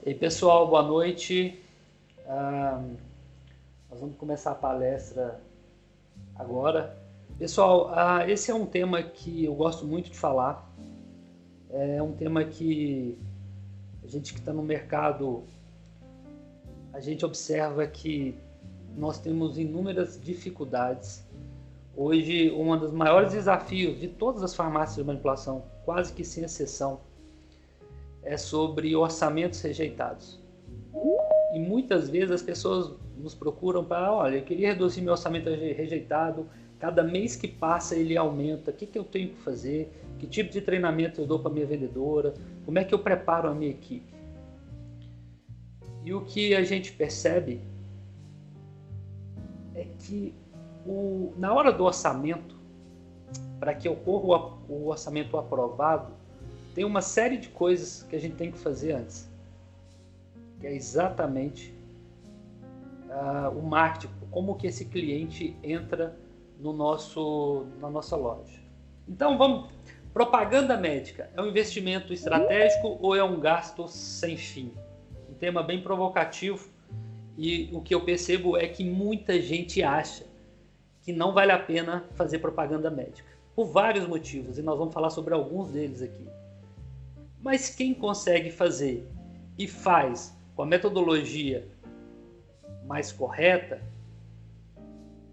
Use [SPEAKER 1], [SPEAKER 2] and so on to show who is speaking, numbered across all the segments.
[SPEAKER 1] E pessoal, boa noite. Nós vamos começar a palestra agora. Pessoal, esse é um tema que eu gosto muito de falar. É um tema que a gente que está no mercado, a gente observa que nós temos inúmeras dificuldades. Hoje, um dos maiores desafios de todas as farmácias de manipulação, quase que sem exceção, é sobre orçamentos rejeitados. E muitas vezes as pessoas nos procuram para, olha, eu queria reduzir meu orçamento rejeitado, cada mês que passa ele aumenta, o que eu tenho que fazer, que tipo de treinamento eu dou para minha vendedora, como é que eu preparo a minha equipe. E o que a gente percebe é que na hora do orçamento, para que ocorra o orçamento aprovado, tem uma série de coisas que a gente tem que fazer antes, que é exatamente o marketing, como que esse cliente entra na nossa loja. Então vamos, propaganda médica, é um investimento estratégico ou é um gasto sem fim? Um tema bem provocativo, e o que eu percebo é que muita gente acha que não vale a pena fazer propaganda médica, por vários motivos, e nós vamos falar sobre alguns deles aqui. Mas quem consegue fazer e faz com a metodologia mais correta,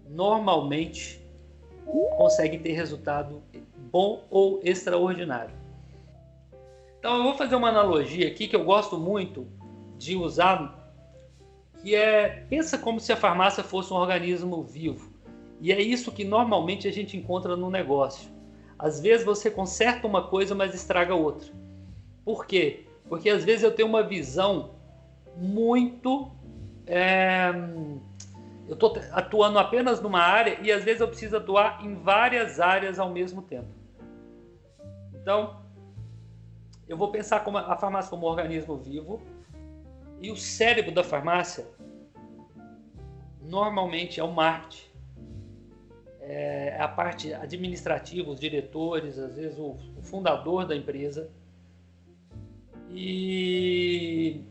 [SPEAKER 1] normalmente consegue ter resultado bom ou extraordinário. Então eu vou fazer uma analogia aqui que eu gosto muito de usar, que é, pensa como se a farmácia fosse um organismo vivo. E é isso que normalmente a gente encontra no negócio. Às vezes você conserta uma coisa, mas estraga outra. Por quê? Porque às vezes eu tenho uma visão muito... eu estou atuando apenas numa área e às vezes eu preciso atuar em várias áreas ao mesmo tempo. Então, eu vou pensar a farmácia como um organismo vivo, e o cérebro da farmácia normalmente é o marketing. É a parte administrativa, os diretores, às vezes o fundador da empresa. E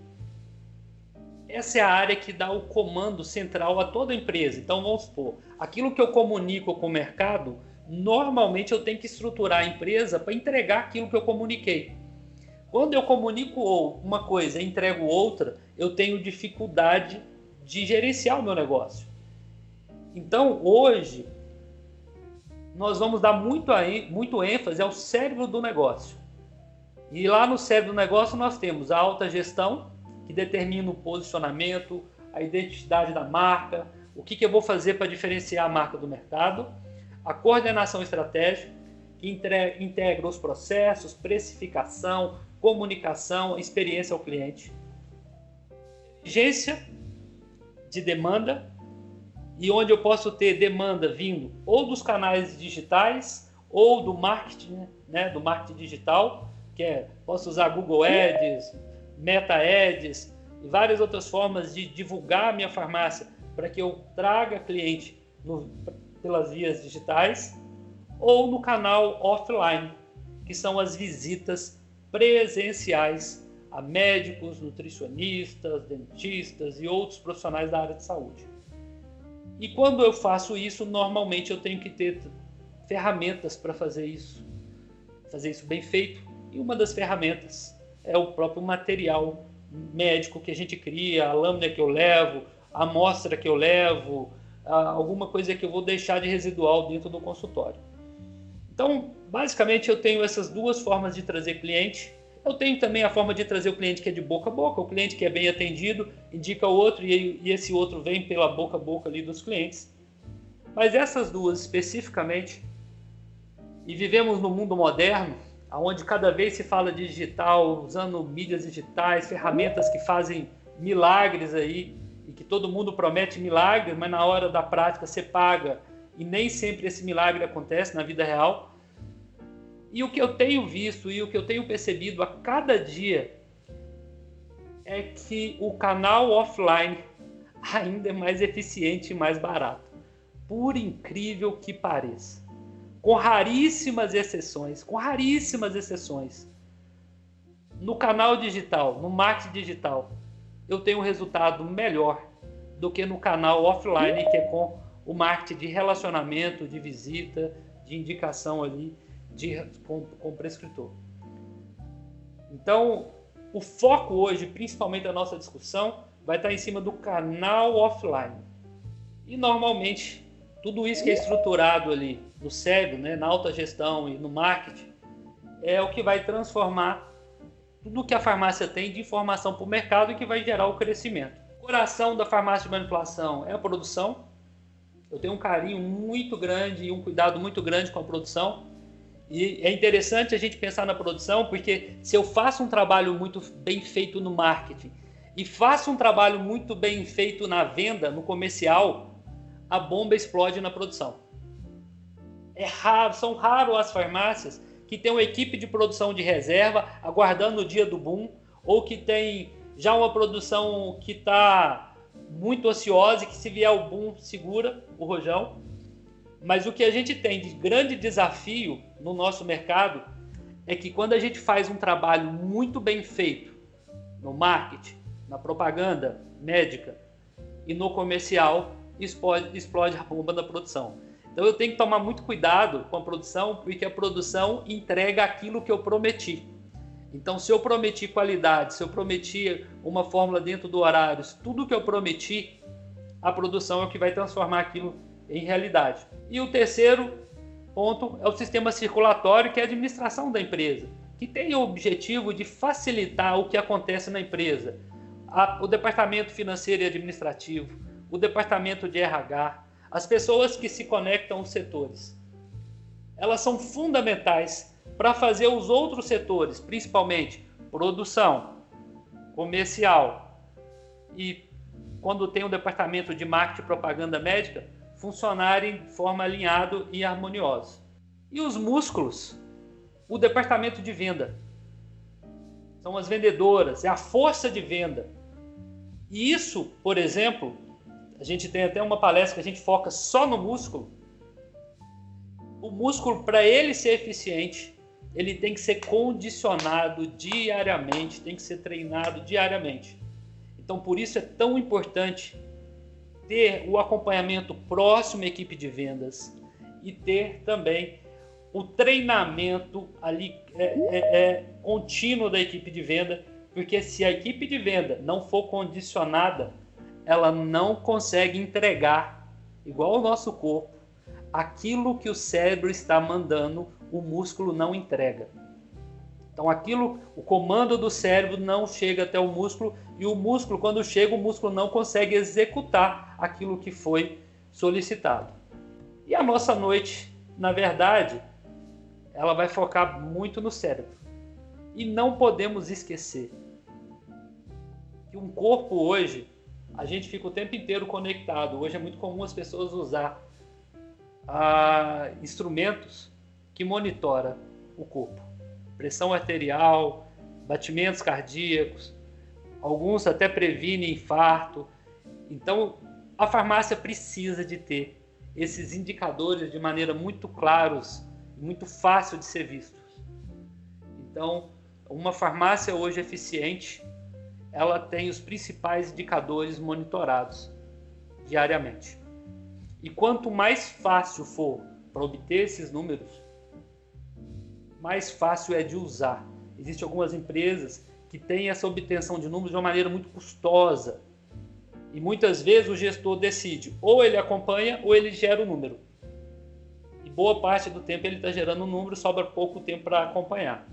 [SPEAKER 1] essa é a área que dá o comando central a toda a empresa. Então vamos supor, aquilo que eu comunico com o mercado, normalmente eu tenho que estruturar a empresa para entregar aquilo que eu comuniquei. Quando eu comunico uma coisa e entrego outra, eu tenho dificuldade de gerenciar o meu negócio. Então hoje nós vamos dar muito ênfase ao cérebro do negócio. E lá no cérebro do negócio nós temos a alta gestão, que determina o posicionamento, a identidade da marca, o que eu vou fazer para diferenciar a marca do mercado, a coordenação estratégica, que integra os processos, precificação, comunicação, experiência ao cliente, inteligência de demanda, e onde eu posso ter demanda vindo ou dos canais digitais ou do marketing, né, do marketing digital, posso usar Google Ads, Meta Ads e várias outras formas de divulgar a minha farmácia para que eu traga cliente pelas vias digitais, ou no canal offline, que são as visitas presenciais a médicos, nutricionistas, dentistas e outros profissionais da área de saúde. E quando eu faço isso, normalmente eu tenho que ter ferramentas para fazer isso bem feito. E uma das ferramentas é o próprio material médico que a gente cria, a lâmina que eu levo, a amostra que eu levo, alguma coisa que eu vou deixar de residual dentro do consultório. Então, basicamente, eu tenho essas duas formas de trazer cliente. Eu tenho também a forma de trazer o cliente que é de boca a boca, o cliente que é bem atendido, indica o outro e esse outro vem pela boca a boca ali dos clientes. Mas essas duas especificamente, e vivemos no mundo moderno, onde cada vez se fala de digital, usando mídias digitais, ferramentas que fazem milagres aí, e que todo mundo promete milagres, mas na hora da prática você paga, e nem sempre esse milagre acontece na vida real. E o que eu tenho visto e o que eu tenho percebido a cada dia é que o canal offline ainda é mais eficiente e mais barato, por incrível que pareça. Com raríssimas exceções, no canal digital, no marketing digital, eu tenho um resultado melhor do que no canal offline, que é com o marketing de relacionamento, de visita, de indicação ali com o prescritor. Então, o foco hoje, principalmente da nossa discussão, vai estar em cima do canal offline. E normalmente, tudo isso que é estruturado ali no cérebro, né, na alta gestão e no marketing, é o que vai transformar tudo que a farmácia tem de informação para o mercado e que vai gerar o crescimento. O coração da farmácia de manipulação é a produção. Eu tenho um carinho muito grande e um cuidado muito grande com a produção. E é interessante a gente pensar na produção, porque se eu faço um trabalho muito bem feito no marketing e faço um trabalho muito bem feito na venda, no comercial, a bomba explode na produção. É raro, são raros as farmácias que tem uma equipe de produção de reserva aguardando o dia do boom, ou que tem já uma produção que está muito ociosa e que se vier o boom segura o rojão. Mas o que a gente tem de grande desafio no nosso mercado é que quando a gente faz um trabalho muito bem feito no marketing, na propaganda médica e no comercial, explode a bomba da produção. Então eu tenho que tomar muito cuidado com a produção, porque a produção entrega aquilo que eu prometi. Então, se eu prometi qualidade, se eu prometi uma fórmula dentro do horário, tudo que eu prometi, a produção é o que vai transformar aquilo em realidade. E o terceiro ponto é o sistema circulatório, que é a administração da empresa, que tem o objetivo de facilitar o que acontece na empresa. O departamento financeiro e administrativo, o departamento de RH, as pessoas que se conectam aos setores. Elas são fundamentais para fazer os outros setores, principalmente produção, comercial e quando tem um departamento de marketing e propaganda médica, funcionarem de forma alinhada e harmoniosa. E os músculos, o departamento de venda. São as vendedoras, é a força de venda. E isso, por exemplo, a gente tem até uma palestra que a gente foca só no músculo. O músculo, para ele ser eficiente, ele tem que ser condicionado diariamente, tem que ser treinado diariamente. Então, por isso é tão importante ter o acompanhamento próximo à equipe de vendas e ter também o treinamento ali contínuo da equipe de venda, porque se a equipe de venda não for condicionada, ela não consegue entregar, igual o nosso corpo, aquilo que o cérebro está mandando, o músculo não entrega. Então o comando do cérebro não chega até o músculo, e o músculo, quando chega, o músculo não consegue executar aquilo que foi solicitado. E a nossa noite, na verdade, ela vai focar muito no cérebro. E não podemos esquecer que um corpo hoje, a gente fica o tempo inteiro conectado. Hoje é muito comum as pessoas usar instrumentos que monitoram o corpo. Pressão arterial, batimentos cardíacos, alguns até previnem infarto. Então, a farmácia precisa de ter esses indicadores de maneira muito claros, muito fácil de ser vistos. Então, uma farmácia hoje eficiente, ela tem os principais indicadores monitorados diariamente. E quanto mais fácil for para obter esses números, mais fácil é de usar. Existem algumas empresas que têm essa obtenção de números de uma maneira muito custosa. E muitas vezes o gestor decide, ou ele acompanha ou ele gera o número. E boa parte do tempo ele está gerando um número, sobra pouco tempo para acompanhar.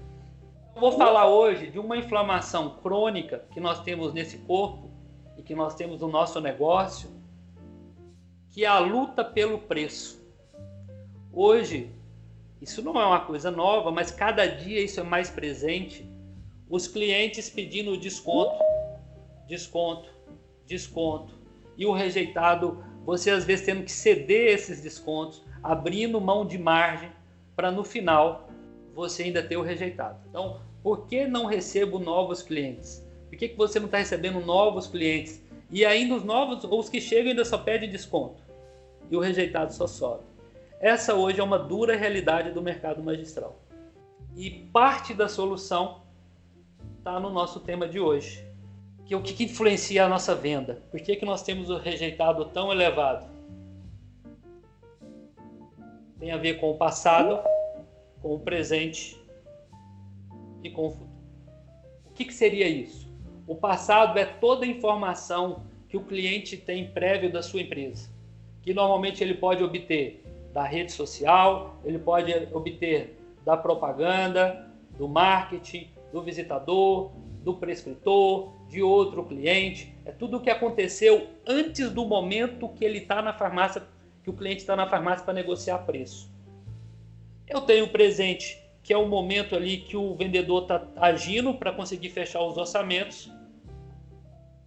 [SPEAKER 1] Eu vou falar hoje de uma inflamação crônica que nós temos nesse corpo e que nós temos no nosso negócio, que é a luta pelo preço. Hoje, isso não é uma coisa nova, mas cada dia isso é mais presente. Os clientes pedindo desconto, desconto, desconto. E o rejeitado, você às vezes tendo que ceder esses descontos, abrindo mão de margem para no final você ainda ter o rejeitado. Então, por que não recebo novos clientes? Por que você não está recebendo novos clientes? E ainda os novos, ou os que chegam ainda só pedem desconto. E o rejeitado só sobe. Essa hoje é uma dura realidade do mercado magistral. E parte da solução está no nosso tema de hoje. O que influencia a nossa venda? Por que nós temos o rejeitado tão elevado? Tem a ver com o passado, com o presente e com o futuro. O que seria isso? O passado é toda a informação que o cliente tem prévio da sua empresa, que normalmente ele pode obter da rede social, ele pode obter da propaganda, do marketing, do visitador, do prescritor, de outro cliente. É tudo o que aconteceu antes do momento que ele está na farmácia, que o cliente está na farmácia para negociar preço. Eu tenho o presente, que é o momento ali que o vendedor está agindo para conseguir fechar os orçamentos.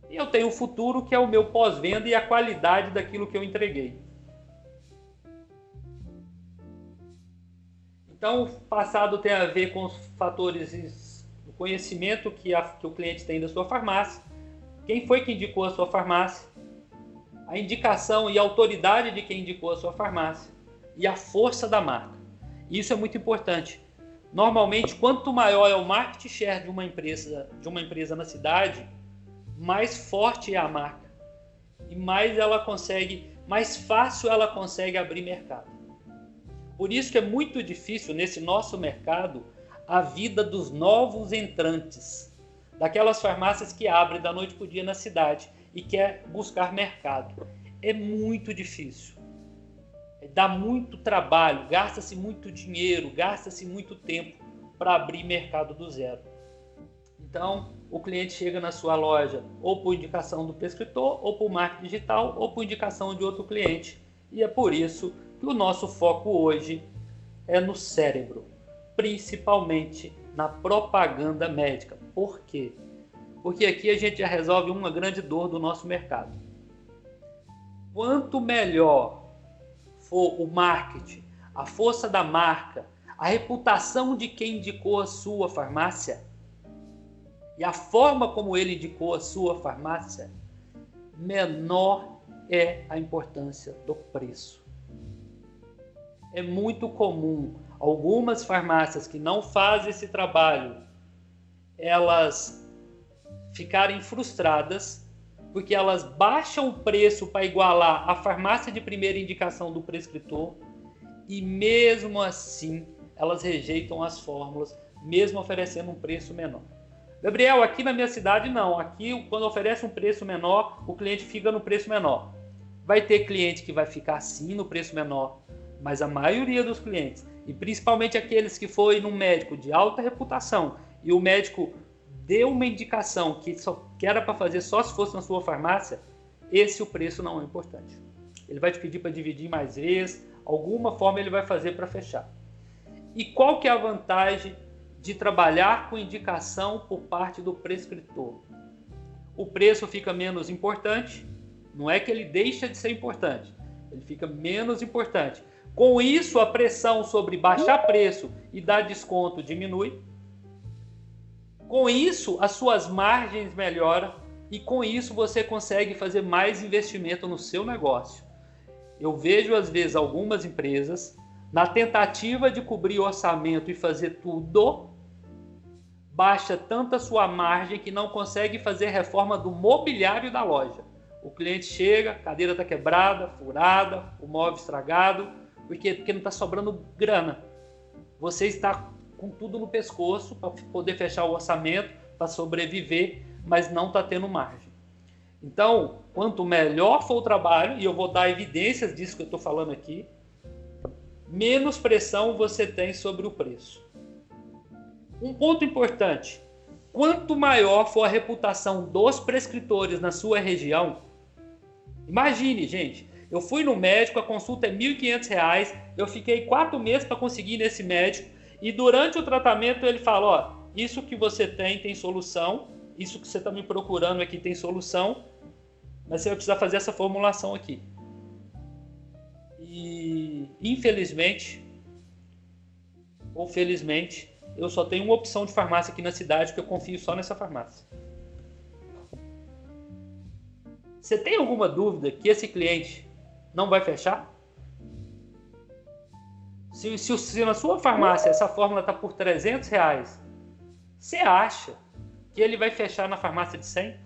[SPEAKER 1] E eu tenho o futuro, que é o meu pós-venda e a qualidade daquilo que eu entreguei. Então, o passado tem a ver com os fatores do conhecimento que o cliente tem da sua farmácia, quem foi que indicou a sua farmácia, a indicação e a autoridade de quem indicou a sua farmácia e a força da marca. Isso é muito importante. Normalmente, quanto maior é o market share de uma empresa na cidade, mais forte é a marca e mais fácil ela consegue abrir mercado. Por isso que é muito difícil nesse nosso mercado a vida dos novos entrantes, daquelas farmácias que abrem da noite para o dia na cidade e quer buscar mercado. É muito difícil. Dá muito trabalho, gasta-se muito dinheiro, gasta-se muito tempo para abrir mercado do zero. Então, o cliente chega na sua loja ou por indicação do prescritor, ou por marketing digital, ou por indicação de outro cliente. E é por isso que o nosso foco hoje é no cérebro, principalmente na propaganda médica. Por quê? Porque aqui a gente já resolve uma grande dor do nosso mercado. Quanto melhor for o marketing, a força da marca, a reputação de quem indicou a sua farmácia e a forma como ele indicou a sua farmácia, menor é a importância do preço. É muito comum algumas farmácias que não fazem esse trabalho, elas ficarem frustradas porque elas baixam o preço para igualar a farmácia de primeira indicação do prescritor e mesmo assim elas rejeitam as fórmulas, mesmo oferecendo um preço menor. Gabriel, aqui na minha cidade não. Aqui, quando oferece um preço menor, o cliente fica no preço menor. Vai ter cliente que vai ficar sim no preço menor, mas a maioria dos clientes, e principalmente aqueles que foi num médico de alta reputação e o médico deu uma indicação que era para fazer só se fosse na sua farmácia, o preço não é importante. Ele vai te pedir para dividir mais vezes, alguma forma ele vai fazer para fechar. E qual que é a vantagem de trabalhar com indicação por parte do prescritor? O preço fica menos importante, não é que ele deixa de ser importante, ele fica menos importante. Com isso, a pressão sobre baixar preço e dar desconto diminui. Com isso, as suas margens melhoram e com isso você consegue fazer mais investimento no seu negócio. Eu vejo às vezes algumas empresas, na tentativa de cobrir orçamento e fazer tudo, baixa tanto a sua margem que não consegue fazer reforma do mobiliário da loja. O cliente chega, a cadeira está quebrada, furada, o móvel estragado, porque não está sobrando grana. Você está com tudo no pescoço para poder fechar o orçamento, para sobreviver, mas não está tendo margem. Então, quanto melhor for o trabalho, e eu vou dar evidências disso que eu estou falando aqui, menos pressão você tem sobre o preço. Um ponto importante, quanto maior for a reputação dos prescritores na sua região, imagine, gente, eu fui no médico, a consulta é R$ 1.500, eu fiquei 4 meses para conseguir ir nesse médico, e durante o tratamento ele fala, ó, isso que você tem solução, isso que você está me procurando aqui tem solução, mas você vai precisar fazer essa formulação aqui. E infelizmente, ou felizmente, eu só tenho uma opção de farmácia aqui na cidade que eu confio só nessa farmácia. Você tem alguma dúvida que esse cliente não vai fechar? Se na sua farmácia essa fórmula está por R$300, você acha que ele vai fechar na farmácia de 100?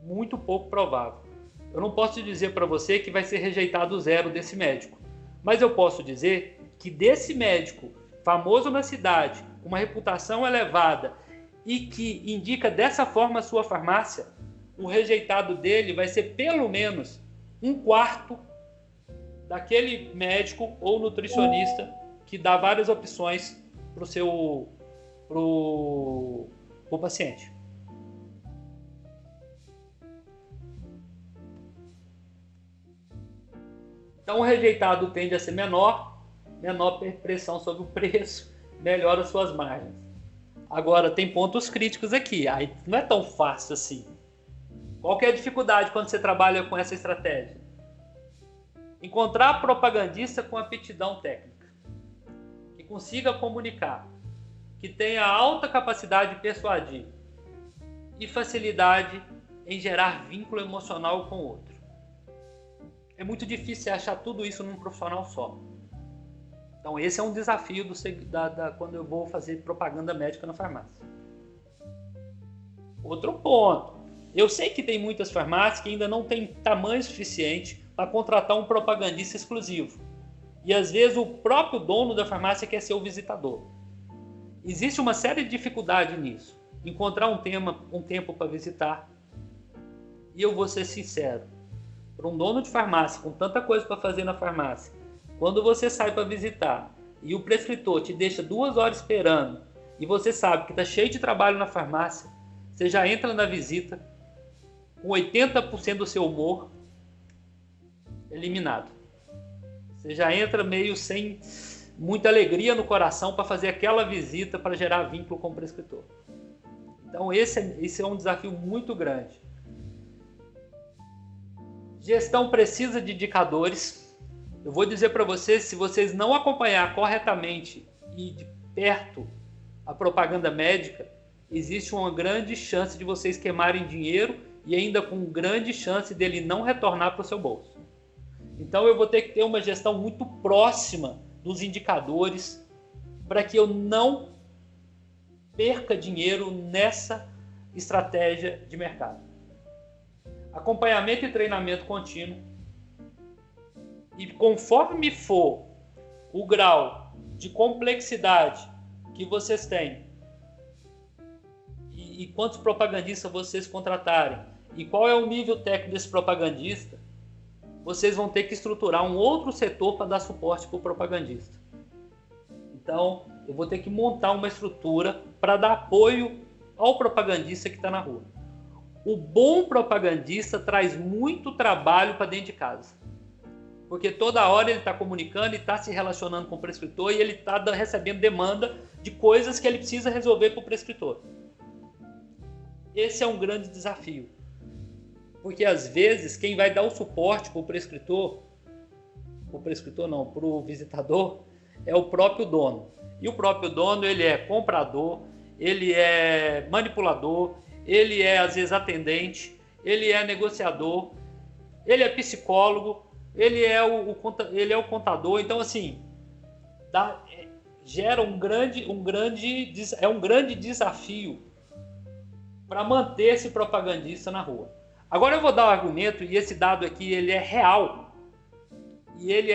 [SPEAKER 1] Muito pouco provável. Eu não posso dizer para você que vai ser rejeitado zero desse médico, mas eu posso dizer que desse médico famoso na cidade, com uma reputação elevada e que indica dessa forma a sua farmácia, o rejeitado dele vai ser pelo menos 1/4 daquele médico ou nutricionista que dá várias opções para o paciente. Então o rejeitado tende a ser menor pressão sobre o preço, melhora as suas margens. Agora tem pontos críticos aqui, aí não é tão fácil assim. Qual que é a dificuldade quando você trabalha com essa estratégia? Encontrar propagandista com aptidão técnica, que consiga comunicar, que tenha alta capacidade de persuadir e facilidade em gerar vínculo emocional com o outro. É muito difícil achar tudo isso num profissional só. Então esse é um desafio quando eu vou fazer propaganda médica na farmácia. Outro ponto. Eu sei que tem muitas farmácias que ainda não têm tamanho suficiente para contratar um propagandista exclusivo. E às vezes o próprio dono da farmácia quer ser o visitador. Existe uma série de dificuldades nisso. Encontrar um tempo para visitar. E eu vou ser sincero. Para um dono de farmácia com tanta coisa para fazer na farmácia, quando você sai para visitar e o prescritor te deixa 2 horas esperando e você sabe que está cheio de trabalho na farmácia, você já entra na visita com 80% do seu humor eliminado. Você já entra meio sem muita alegria no coração para fazer aquela visita para gerar vínculo com o prescritor. Então esse é um desafio muito grande. Gestão precisa de indicadores. Eu vou dizer para vocês, se vocês não acompanhar corretamente e de perto a propaganda médica, existe uma grande chance de vocês queimarem dinheiro e ainda com grande chance dele não retornar para o seu bolso. Então eu vou ter que ter uma gestão muito próxima dos indicadores para que eu não perca dinheiro nessa estratégia de mercado. Acompanhamento e treinamento contínuo. E conforme for o grau de complexidade que vocês têm e quantos propagandistas vocês contratarem e qual é o nível técnico desse propagandista, vocês vão ter que estruturar um outro setor para dar suporte para o propagandista. Então, eu vou ter que montar uma estrutura para dar apoio ao propagandista que está na rua. O bom propagandista traz muito trabalho para dentro de casa. Porque toda hora ele está comunicando e está se relacionando com o prescritor e ele está recebendo demanda de coisas que ele precisa resolver para o prescritor. Esse é um grande desafio. Porque às vezes quem vai dar o suporte para o visitador, é o próprio dono. E o próprio dono, ele é comprador, ele é manipulador, ele é às vezes atendente, ele é negociador, ele é psicólogo, ele é o contador. Então assim, gera um grande desafio para manter esse propagandista na rua. Agora eu vou dar um argumento, e esse dado aqui ele é real, e ele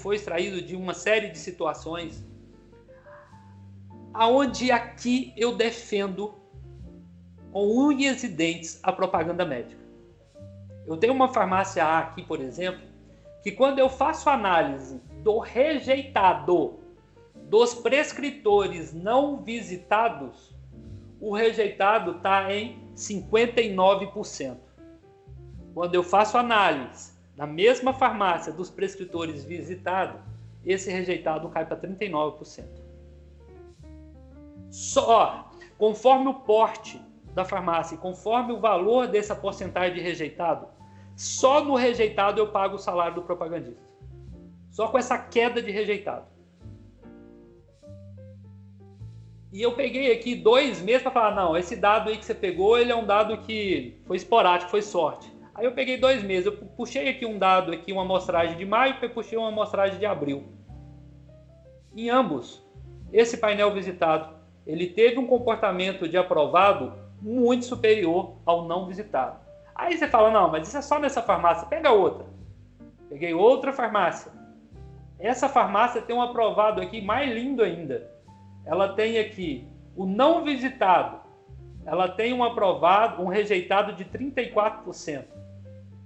[SPEAKER 1] foi extraído de uma série de situações, aonde aqui eu defendo com unhas e dentes a propaganda médica. Eu tenho uma farmácia A aqui, por exemplo, que quando eu faço análise do rejeitado dos prescritores não visitados, o rejeitado está em 59%. Quando eu faço análise na mesma farmácia dos prescritores visitados, esse rejeitado cai para 39%. Só conforme o porte da farmácia e conforme o valor dessa porcentagem de rejeitado, só no rejeitado eu pago o salário do propagandista. Só com essa queda de rejeitado. E eu peguei aqui 2 meses para falar, não, esse dado aí que você pegou, ele é um dado que foi esporádico, foi sorte. Aí eu peguei 2 meses, eu puxei aqui um dado, aqui, uma amostragem de maio, e puxei uma amostragem de abril. Em ambos, esse painel visitado, ele teve um comportamento de aprovado muito superior ao não visitado. Aí você fala, não, mas isso é só nessa farmácia, pega outra. Peguei outra farmácia. Essa farmácia tem um aprovado aqui mais lindo ainda. Ela tem aqui o não visitado. Ela tem um aprovado, um rejeitado de 34%.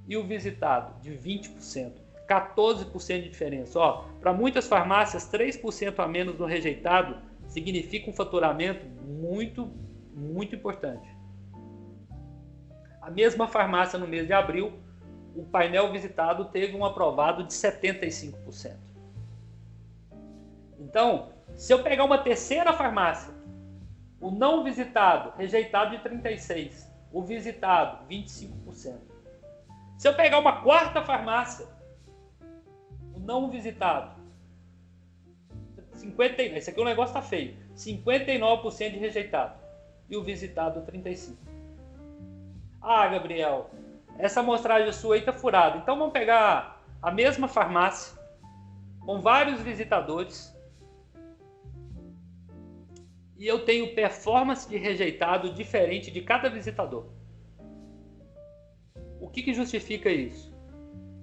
[SPEAKER 1] E o visitado de 20%. 14% de diferença. Para muitas farmácias, 3% a menos no rejeitado significa um faturamento muito, muito importante. A mesma farmácia no mês de abril, o painel visitado teve um aprovado de 75%. Então, se eu pegar uma terceira farmácia, o não visitado, rejeitado de 36%, o visitado, 25%. Se eu pegar uma quarta farmácia, o não visitado, 59%, esse aqui o negócio está feio, 59% de rejeitado, e o visitado, 35%. Ah, Gabriel, essa amostragem sua aí está furada. Então vamos pegar a mesma farmácia, com vários visitadores, e eu tenho performance de rejeitado diferente de cada visitador. O que justifica isso?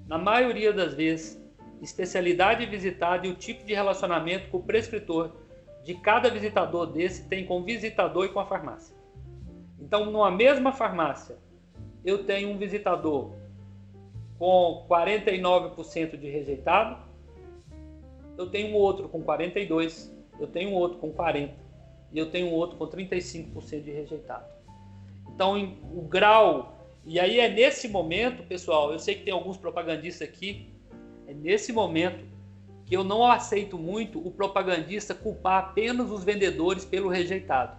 [SPEAKER 1] Na maioria das vezes, especialidade visitada e o tipo de relacionamento com o prescritor de cada visitador desse tem com o visitador e com a farmácia. Então, numa mesma farmácia, eu tenho um visitador com 49% de rejeitado, eu tenho um outro com 42%, eu tenho um outro com 40% e eu tenho um outro com 35% de rejeitado. Então, o grau... E aí é nesse momento, pessoal, eu sei que tem alguns propagandistas aqui, é nesse momento que eu não aceito muito o propagandista culpar apenas os vendedores pelo rejeitado.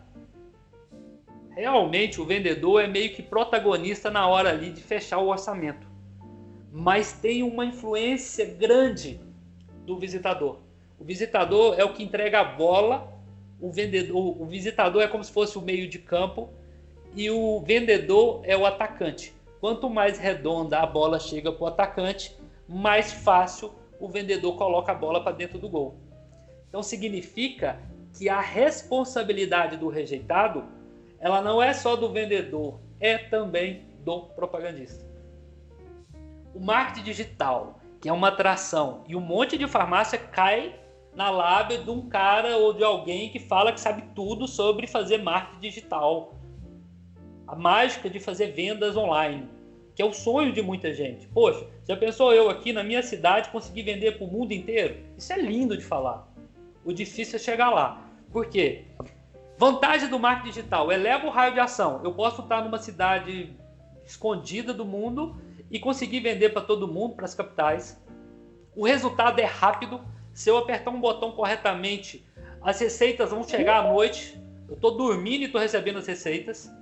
[SPEAKER 1] Realmente o vendedor é meio que protagonista na hora ali de fechar o orçamento, mas tem uma influência grande do visitador. O visitador é o que entrega a bola, o visitador é como se fosse o meio de campo e o vendedor é o atacante. Quanto mais redonda a bola chega para o atacante, mais fácil o vendedor coloca a bola para dentro do gol. Então significa que a responsabilidade do rejeitado, ela não é só do vendedor, é também do propagandista. O marketing digital, que é uma atração, e um monte de farmácia cai na lábia de um cara ou de alguém que fala que sabe tudo sobre fazer marketing digital. A mágica de fazer vendas online, que é o sonho de muita gente. Poxa, já pensou eu aqui na minha cidade conseguir vender para o mundo inteiro? Isso é lindo de falar. O difícil é chegar lá. Por quê? Vantagem do marketing digital, eleva o raio de ação. Eu posso estar numa cidade escondida do mundo e conseguir vender para todo mundo, para as capitais. O resultado é rápido. Se eu apertar um botão corretamente, as receitas vão chegar à noite. Eu estou dormindo e estou recebendo as receitas.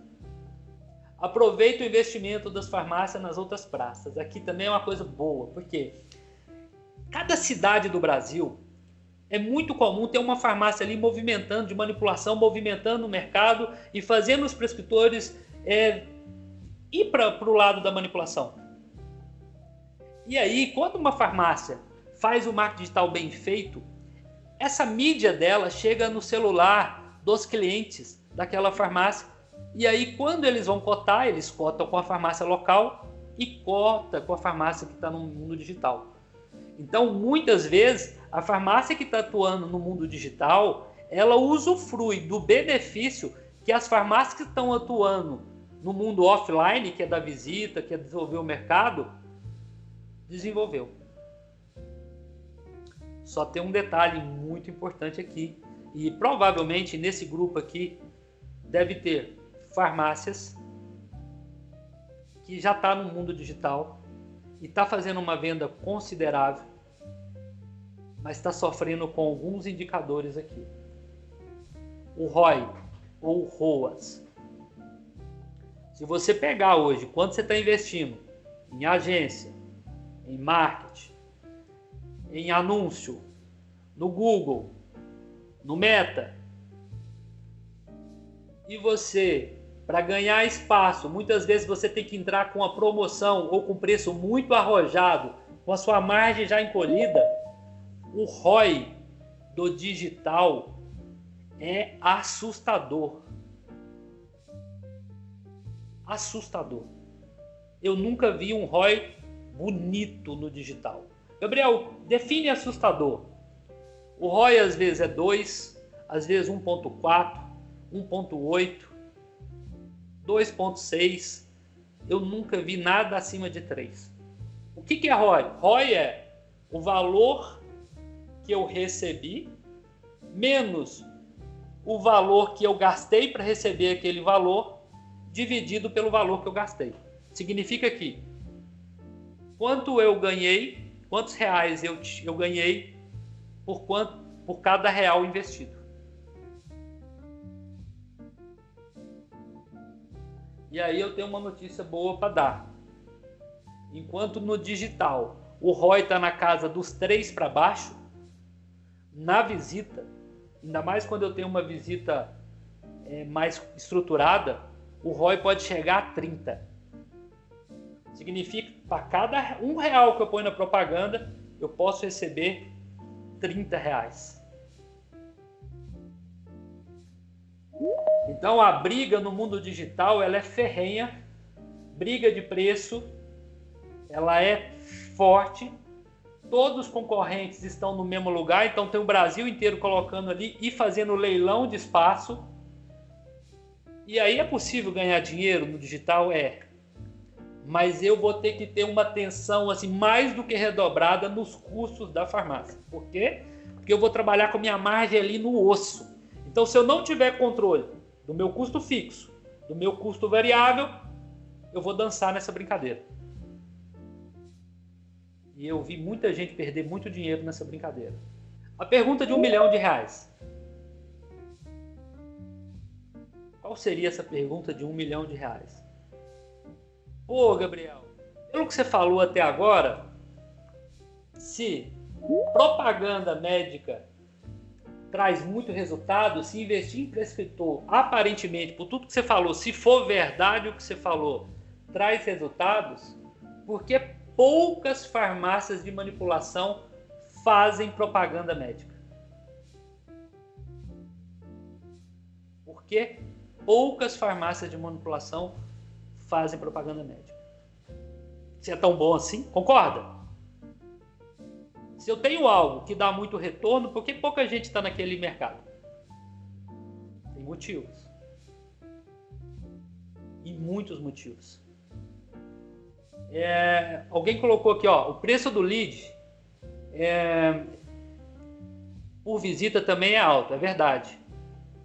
[SPEAKER 1] Aproveita o investimento das farmácias nas outras praças. Aqui também é uma coisa boa, porque cada cidade do Brasil é muito comum ter uma farmácia ali movimentando, de manipulação, movimentando o mercado e fazendo os prescritores ir para o lado da manipulação. E aí, quando uma farmácia faz o marketing digital bem feito, essa mídia dela chega no celular dos clientes daquela farmácia. E aí, quando eles vão cotar, eles cotam com a farmácia local e cota com a farmácia que está no mundo digital. Então, muitas vezes, a farmácia que está atuando no mundo digital, ela usufrui do benefício que as farmácias que estão atuando no mundo offline, que é da visita, que é desenvolver o mercado, desenvolveu. Só tem um detalhe muito importante aqui, e provavelmente nesse grupo aqui deve ter farmácias que já está no mundo digital e está fazendo uma venda considerável, mas está sofrendo com alguns indicadores aqui. O ROI ou ROAS. Se você pegar hoje quanto você está investindo em agência, em marketing, em anúncio, no Google, no Meta, e você, para ganhar espaço, muitas vezes você tem que entrar com uma promoção ou com preço muito arrojado, com a sua margem já encolhida, o ROI do digital É assustador. Assustador. Eu nunca vi um ROI bonito no digital. Gabriel, define assustador. O ROI às vezes é 2, às vezes 1.4, 1.8, 2.6. Eu nunca vi nada acima de 3. O que é ROI? ROI é o valor que eu recebi menos o valor que eu gastei para receber aquele valor dividido pelo valor que eu gastei. Significa que quanto eu ganhei, quantos reais eu ganhei por cada real investido. E aí eu tenho uma notícia boa para dar. Enquanto no digital o ROI está na casa dos 3 para baixo, na visita, ainda mais quando eu tenho uma visita mais estruturada, o ROI pode chegar a 30. Significa que para cada R$1 que eu ponho na propaganda, eu posso receber R$30. Então a briga no mundo digital ela é ferrenha, briga de preço, ela é forte, todos os concorrentes estão no mesmo lugar, então tem o Brasil inteiro colocando ali e fazendo leilão de espaço. E aí é possível ganhar dinheiro no digital? É. Mas eu vou ter que ter uma atenção assim, mais do que redobrada nos custos da farmácia. Por quê? Porque eu vou trabalhar com a minha margem ali no osso. Então, se eu não tiver controle do meu custo fixo, do meu custo variável, eu vou dançar nessa brincadeira. E eu vi muita gente perder muito dinheiro nessa brincadeira. A pergunta de R$1 milhão. Qual seria essa pergunta de R$1 milhão? Pô, Gabriel, pelo que você falou até agora, se propaganda médica traz muito resultado, se investir em prescritor, aparentemente, por tudo que você falou, se for verdade o que você falou, traz resultados, por que poucas farmácias de manipulação fazem propaganda médica? Por que poucas farmácias de manipulação fazem propaganda médica? Se é tão bom assim, concorda? Se eu tenho algo que dá muito retorno, por que pouca gente está naquele mercado? Tem motivos. E muitos motivos. Alguém colocou aqui, ó, o preço do lead por visita também é alto, é verdade.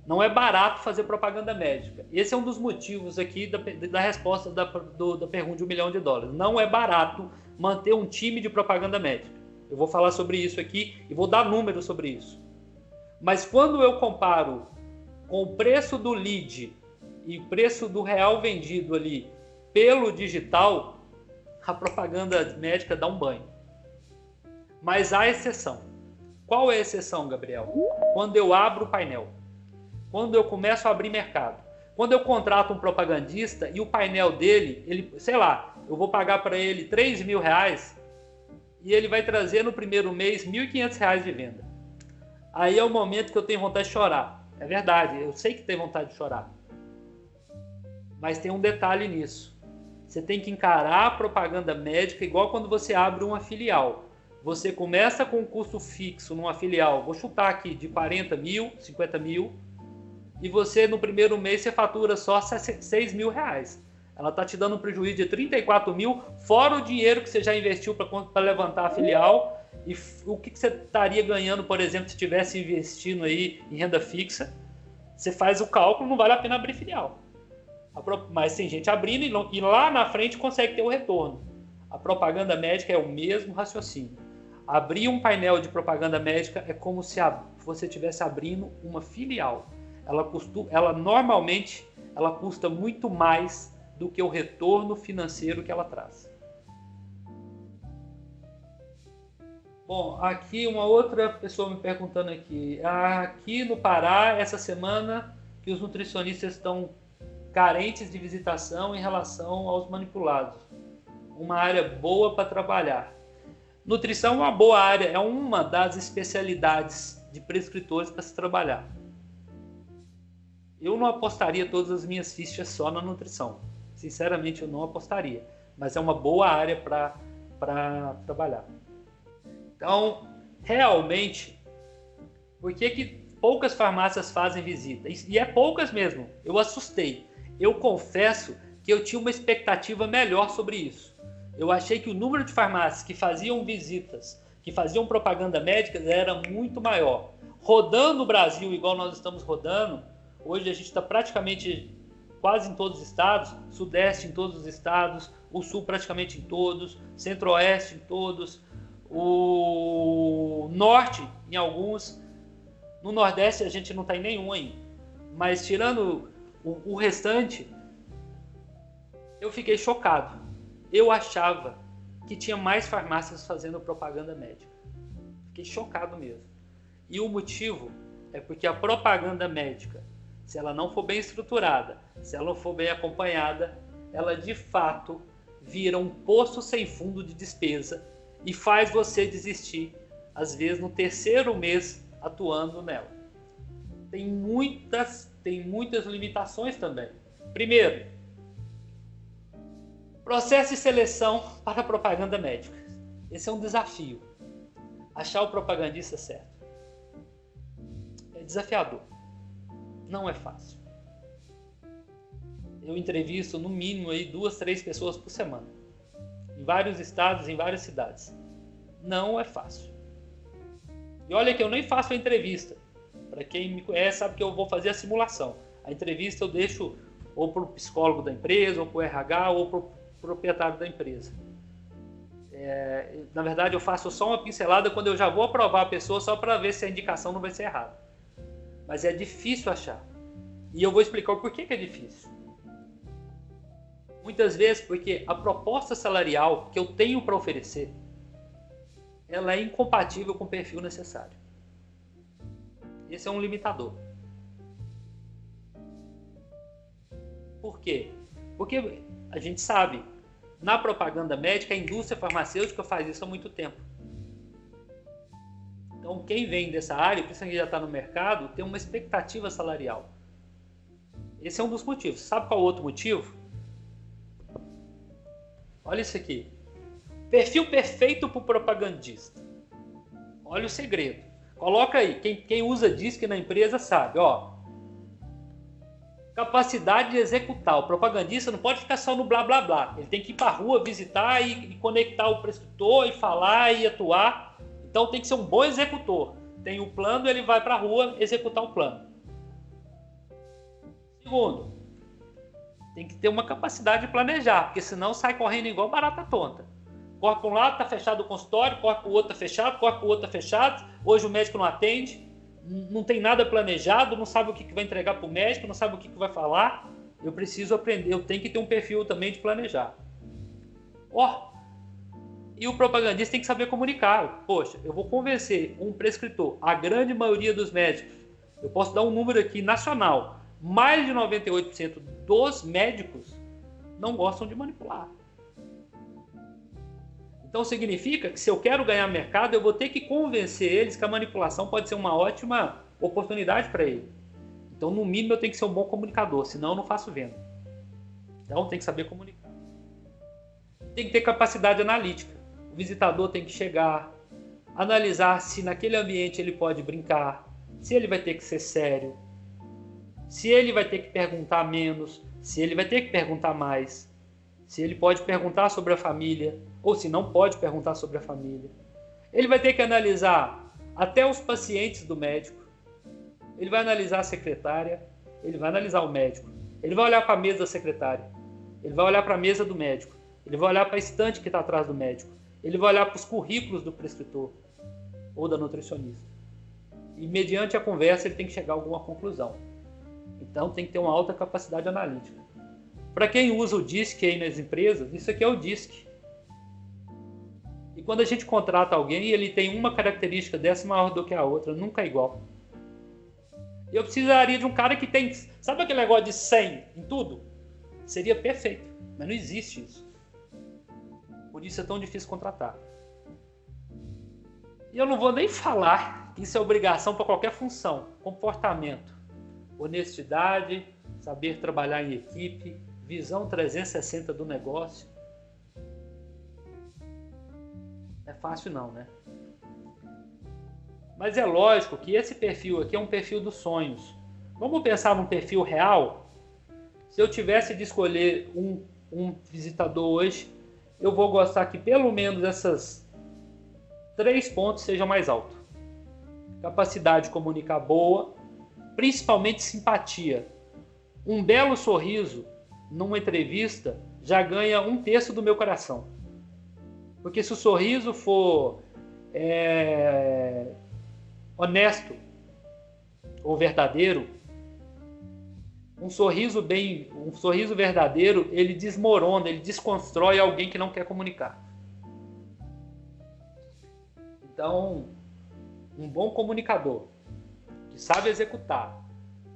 [SPEAKER 1] Não é barato fazer propaganda médica. Esse é um dos motivos aqui da resposta da pergunta de R$1 milhão. Não é barato manter um time de propaganda médica. Eu vou falar sobre isso aqui e vou dar números sobre isso. Mas quando eu comparo com o preço do lead e o preço do real vendido ali pelo digital, a propaganda médica dá um banho. Mas há exceção. Qual é a exceção, Gabriel? Quando eu abro o painel. Quando eu começo a abrir mercado. Quando eu contrato um propagandista e o painel dele, sei lá, eu vou pagar para ele R$3.000 e ele vai trazer no primeiro mês R$1.500 de venda. Aí é o momento que eu tenho vontade de chorar. É verdade, eu sei que tem vontade de chorar. Mas tem um detalhe nisso. Você tem que encarar a propaganda médica igual quando você abre uma filial. Você começa com um custo fixo numa filial, vou chutar aqui, de 40 mil, 50 mil, e você no primeiro mês você fatura só R$6.000. Ela está te dando um prejuízo de 34 mil, fora o dinheiro que você já investiu para levantar a filial. E o que você estaria ganhando, por exemplo, se estivesse investindo aí em renda fixa? Você faz o cálculo, não vale a pena abrir filial. Mas tem gente abrindo e lá na frente consegue ter o retorno. A propaganda médica é o mesmo raciocínio. Abrir um painel de propaganda médica é como se você estivesse abrindo uma filial. Normalmente ela custa muito mais do que o retorno financeiro que ela traz. Bom, aqui uma outra pessoa me perguntando aqui no Pará, essa semana que os nutricionistas estão carentes de visitação em relação aos manipulados. Uma área boa para trabalhar. Nutrição é uma boa área, é uma das especialidades de prescritores para se trabalhar. Eu não apostaria todas as minhas fichas só na nutrição. Sinceramente, eu não apostaria. Mas é uma boa área para trabalhar. Então, realmente, por que poucas farmácias fazem visita? E é poucas mesmo. Eu assustei. Eu confesso que eu tinha uma expectativa melhor sobre isso. Eu achei que o número de farmácias que faziam visitas, que faziam propaganda médica, era muito maior. Rodando o Brasil igual nós estamos rodando, hoje a gente está praticamente quase em todos os estados, Sudeste em todos os estados, o Sul praticamente em todos, Centro-Oeste em todos, o Norte em alguns, no Nordeste a gente não está em nenhum ainda. Mas tirando o restante, eu fiquei chocado. Eu achava que tinha mais farmácias fazendo propaganda médica. Fiquei chocado mesmo. E o motivo é porque a propaganda médica, se ela não for bem estruturada, se ela não for bem acompanhada, ela de fato vira um poço sem fundo de despesa e faz você desistir, às vezes no terceiro mês atuando nela. Tem muitas limitações também. Primeiro, processo de seleção para propaganda médica. Esse é um desafio. Achar o propagandista certo. É desafiador. Não é fácil. Eu entrevisto no mínimo aí 2, 3 pessoas por semana. Em vários estados, em várias cidades. Não é fácil. E olha que eu nem faço a entrevista. Para quem me conhece sabe que eu vou fazer a simulação. A entrevista eu deixo ou para o psicólogo da empresa, ou para o RH, ou para o proprietário da empresa. Na verdade, eu faço só uma pincelada quando eu já vou aprovar a pessoa, só para ver se a indicação não vai ser errada. Mas é difícil achar. E eu vou explicar o porquê que é difícil. Muitas vezes porque a proposta salarial que eu tenho para oferecer, ela é incompatível com o perfil necessário. Esse é um limitador. Por quê? Porque a gente sabe, na propaganda médica, a indústria farmacêutica faz isso há muito tempo. Então, quem vem dessa área, principalmente já está no mercado, tem uma expectativa salarial. Esse é um dos motivos. Sabe qual é o outro motivo? Olha isso aqui. Perfil perfeito para o propagandista. Olha o segredo. Coloca aí. Quem usa DISC na empresa sabe. Ó. Capacidade de executar. O propagandista não pode ficar só no blá blá blá. Ele tem que ir para a rua, visitar e conectar o prescritor e falar e atuar. Então tem que ser um bom executor. Tem o plano, ele vai para a rua executar o plano. Segundo, tem que ter uma capacidade de planejar, porque senão sai correndo igual barata tonta. Corre para um lado, está fechado o consultório, corre para o outro, está fechado, corre para o outro, está fechado. Hoje o médico não atende, não tem nada planejado, não sabe o que vai entregar para o médico, não sabe o que vai falar. Eu preciso aprender, eu tenho que ter um perfil também de planejar. E o propagandista tem que saber comunicar. Poxa, eu vou convencer um prescritor, a grande maioria dos médicos, eu posso dar um número aqui nacional, mais de 98% dos médicos não gostam de manipular. Então significa que se eu quero ganhar mercado, eu vou ter que convencer eles que a manipulação pode ser uma ótima oportunidade para ele. Então, no mínimo, eu tenho que ser um bom comunicador, senão eu não faço venda. Então, tem que saber comunicar. Tem que ter capacidade analítica. O visitador tem que chegar, analisar se naquele ambiente ele pode brincar, se ele vai ter que ser sério, se ele vai ter que perguntar menos, se ele vai ter que perguntar mais, se ele pode perguntar sobre a família, ou se não pode perguntar sobre a família. Ele vai ter que analisar até os pacientes do médico, ele vai analisar a secretária, ele vai analisar o médico, ele vai olhar para a mesa da secretária, ele vai olhar para a mesa do médico, ele vai olhar para a estante que está atrás do médico, ele vai olhar para os currículos do prescritor ou da nutricionista. E mediante a conversa ele tem que chegar a alguma conclusão. Então tem que ter uma alta capacidade analítica. Para quem usa o DISC aí nas empresas, isso aqui é o DISC. E quando a gente contrata alguém, ele tem uma característica dessa maior do que a outra, nunca é igual. Eu precisaria de um cara que tem... Sabe aquele negócio de 100 em tudo? Seria perfeito, mas não existe isso. Por isso é tão difícil contratar. E eu não vou nem falar que isso é obrigação para qualquer função, comportamento. honestidade, saber trabalhar em equipe, visão 360 do negócio. Não é fácil não, né? Mas é lógico que esse perfil aqui é um perfil dos sonhos. Vamos pensar num perfil real? Se eu tivesse de escolher um visitador hoje, eu vou gostar que pelo menos essas 3 pontos sejam mais altos. Capacidade de comunicar boa, principalmente simpatia. Um belo sorriso numa entrevista já ganha 1/3 do meu coração. Porque se o sorriso for honesto ou verdadeiro, um sorriso verdadeiro, ele desmorona, ele desconstrói alguém que não quer comunicar. Então, um bom comunicador, que sabe executar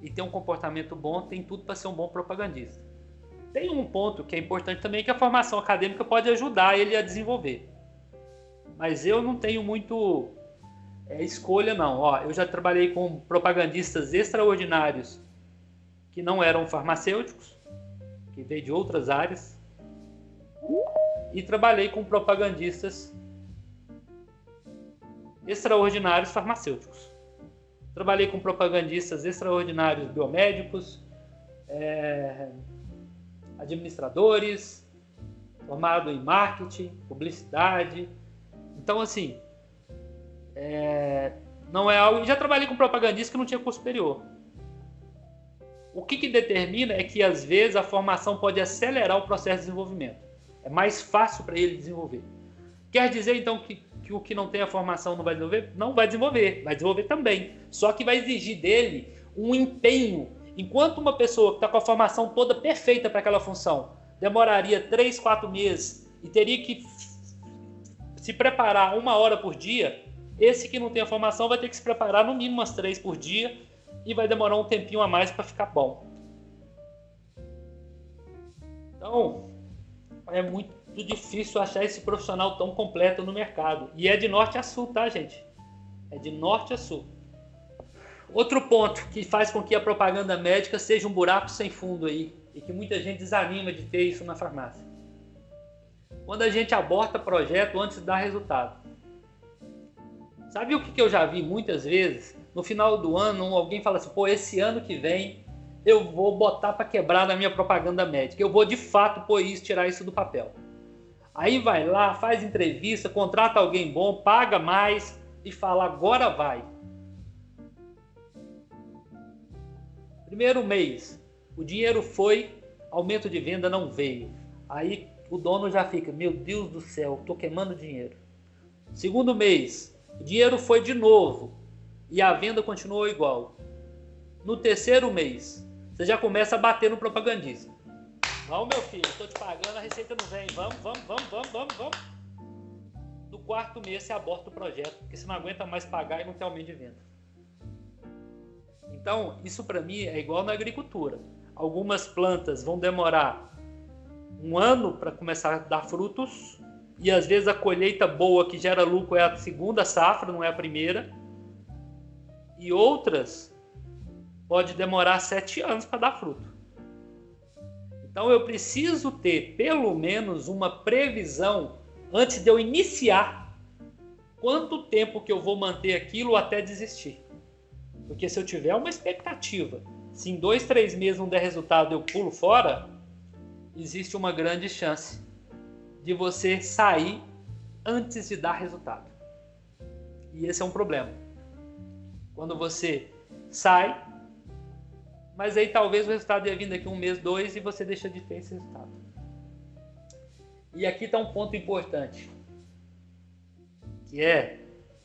[SPEAKER 1] e tem um comportamento bom, tem tudo para ser um bom propagandista. Tem um ponto que é importante também, que a formação acadêmica pode ajudar ele a desenvolver. Mas eu não tenho muito escolha não. Eu já trabalhei com propagandistas extraordinários que não eram farmacêuticos, que veio de outras áreas, e trabalhei com propagandistas extraordinários farmacêuticos. Trabalhei com propagandistas extraordinários biomédicos, administradores, formado em marketing, publicidade. Então, assim, não é algo... Já trabalhei com propagandistas que não tinha curso superior. O que determina é que, às vezes, a formação pode acelerar o processo de desenvolvimento. É mais fácil para ele desenvolver. Quer dizer, então, que o que não tem a formação não vai desenvolver? Não vai desenvolver também. Só que vai exigir dele um empenho. Enquanto uma pessoa que está com a formação toda perfeita para aquela função demoraria 3, 4 meses e teria que se preparar 1 hora por dia, esse que não tem a formação vai ter que se preparar no mínimo umas 3 por dia e vai demorar um tempinho a mais para ficar bom. Então, é muito difícil achar esse profissional tão completo no mercado. E é de norte a sul, tá, gente? É de norte a sul. Outro ponto que faz com que a propaganda médica seja um buraco sem fundo aí, e que muita gente desanima de ter isso na farmácia. Quando a gente aborta projeto antes de dar resultado. Sabe o que eu já vi muitas vezes? No final do ano, alguém fala assim, pô, esse ano que vem eu vou botar para quebrar na minha propaganda médica. Eu vou de fato pôr isso, tirar isso do papel. Aí vai lá, faz entrevista, contrata alguém bom, paga mais e fala, agora vai. Primeiro mês, o dinheiro foi, aumento de venda não veio. Aí o dono já fica, meu Deus do céu, estou queimando dinheiro. Segundo mês, o dinheiro foi de novo e a venda continuou igual. No terceiro mês, você já começa a bater no propagandista. Vamos, meu filho, estou te pagando, a receita não vem. Vamos. No quarto mês, você aborta o projeto, porque você não aguenta mais pagar e não tem aumento de venda. Então, isso para mim é igual na agricultura. Algumas plantas vão demorar 1 ano para começar a dar frutos, e às vezes a colheita boa que gera lucro é a segunda safra, não é a primeira. E outras pode demorar 7 anos para dar fruto. Então eu preciso ter pelo menos uma previsão antes de eu iniciar quanto tempo que eu vou manter aquilo até desistir. Porque se eu tiver uma expectativa, se em 2, 3 meses não der resultado eu pulo fora, existe uma grande chance de você sair antes de dar resultado. E esse é um problema. Quando você sai, mas aí talvez o resultado ia vir daqui 1 mês, 2 e você deixa de ter esse resultado. E aqui está um ponto importante, que é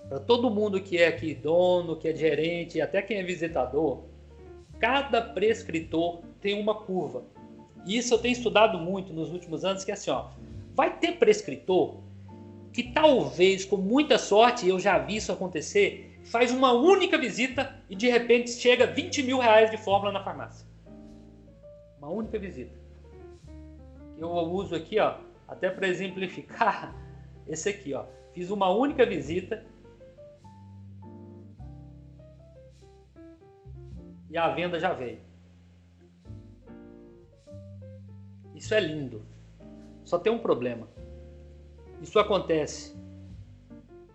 [SPEAKER 1] para todo mundo que é aqui dono, que é gerente, até quem é visitador, cada prescritor tem uma curva. E isso eu tenho estudado muito nos últimos anos, que é assim, vai ter prescritor que talvez, com muita sorte, eu já vi isso acontecer, faz uma única visita e de repente chega 20 mil reais de fórmula na farmácia. Uma única visita. Eu uso aqui, até para exemplificar, esse aqui, fiz uma única visita e a venda já veio. Isso é lindo. Só tem um problema. Isso acontece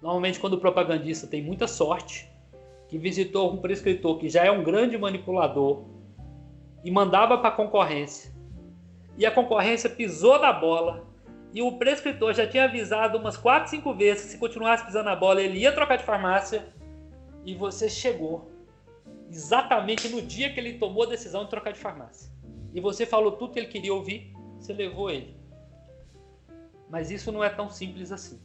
[SPEAKER 1] normalmente quando o propagandista tem muita sorte, que visitou um prescritor que já é um grande manipulador e mandava para a concorrência. E a concorrência pisou na bola e o prescritor já tinha avisado umas 4, 5 vezes que se continuasse pisando na bola ele ia trocar de farmácia, e você chegou exatamente no dia que ele tomou a decisão de trocar de farmácia. E você falou tudo que ele queria ouvir, você levou ele. Mas isso não é tão simples assim.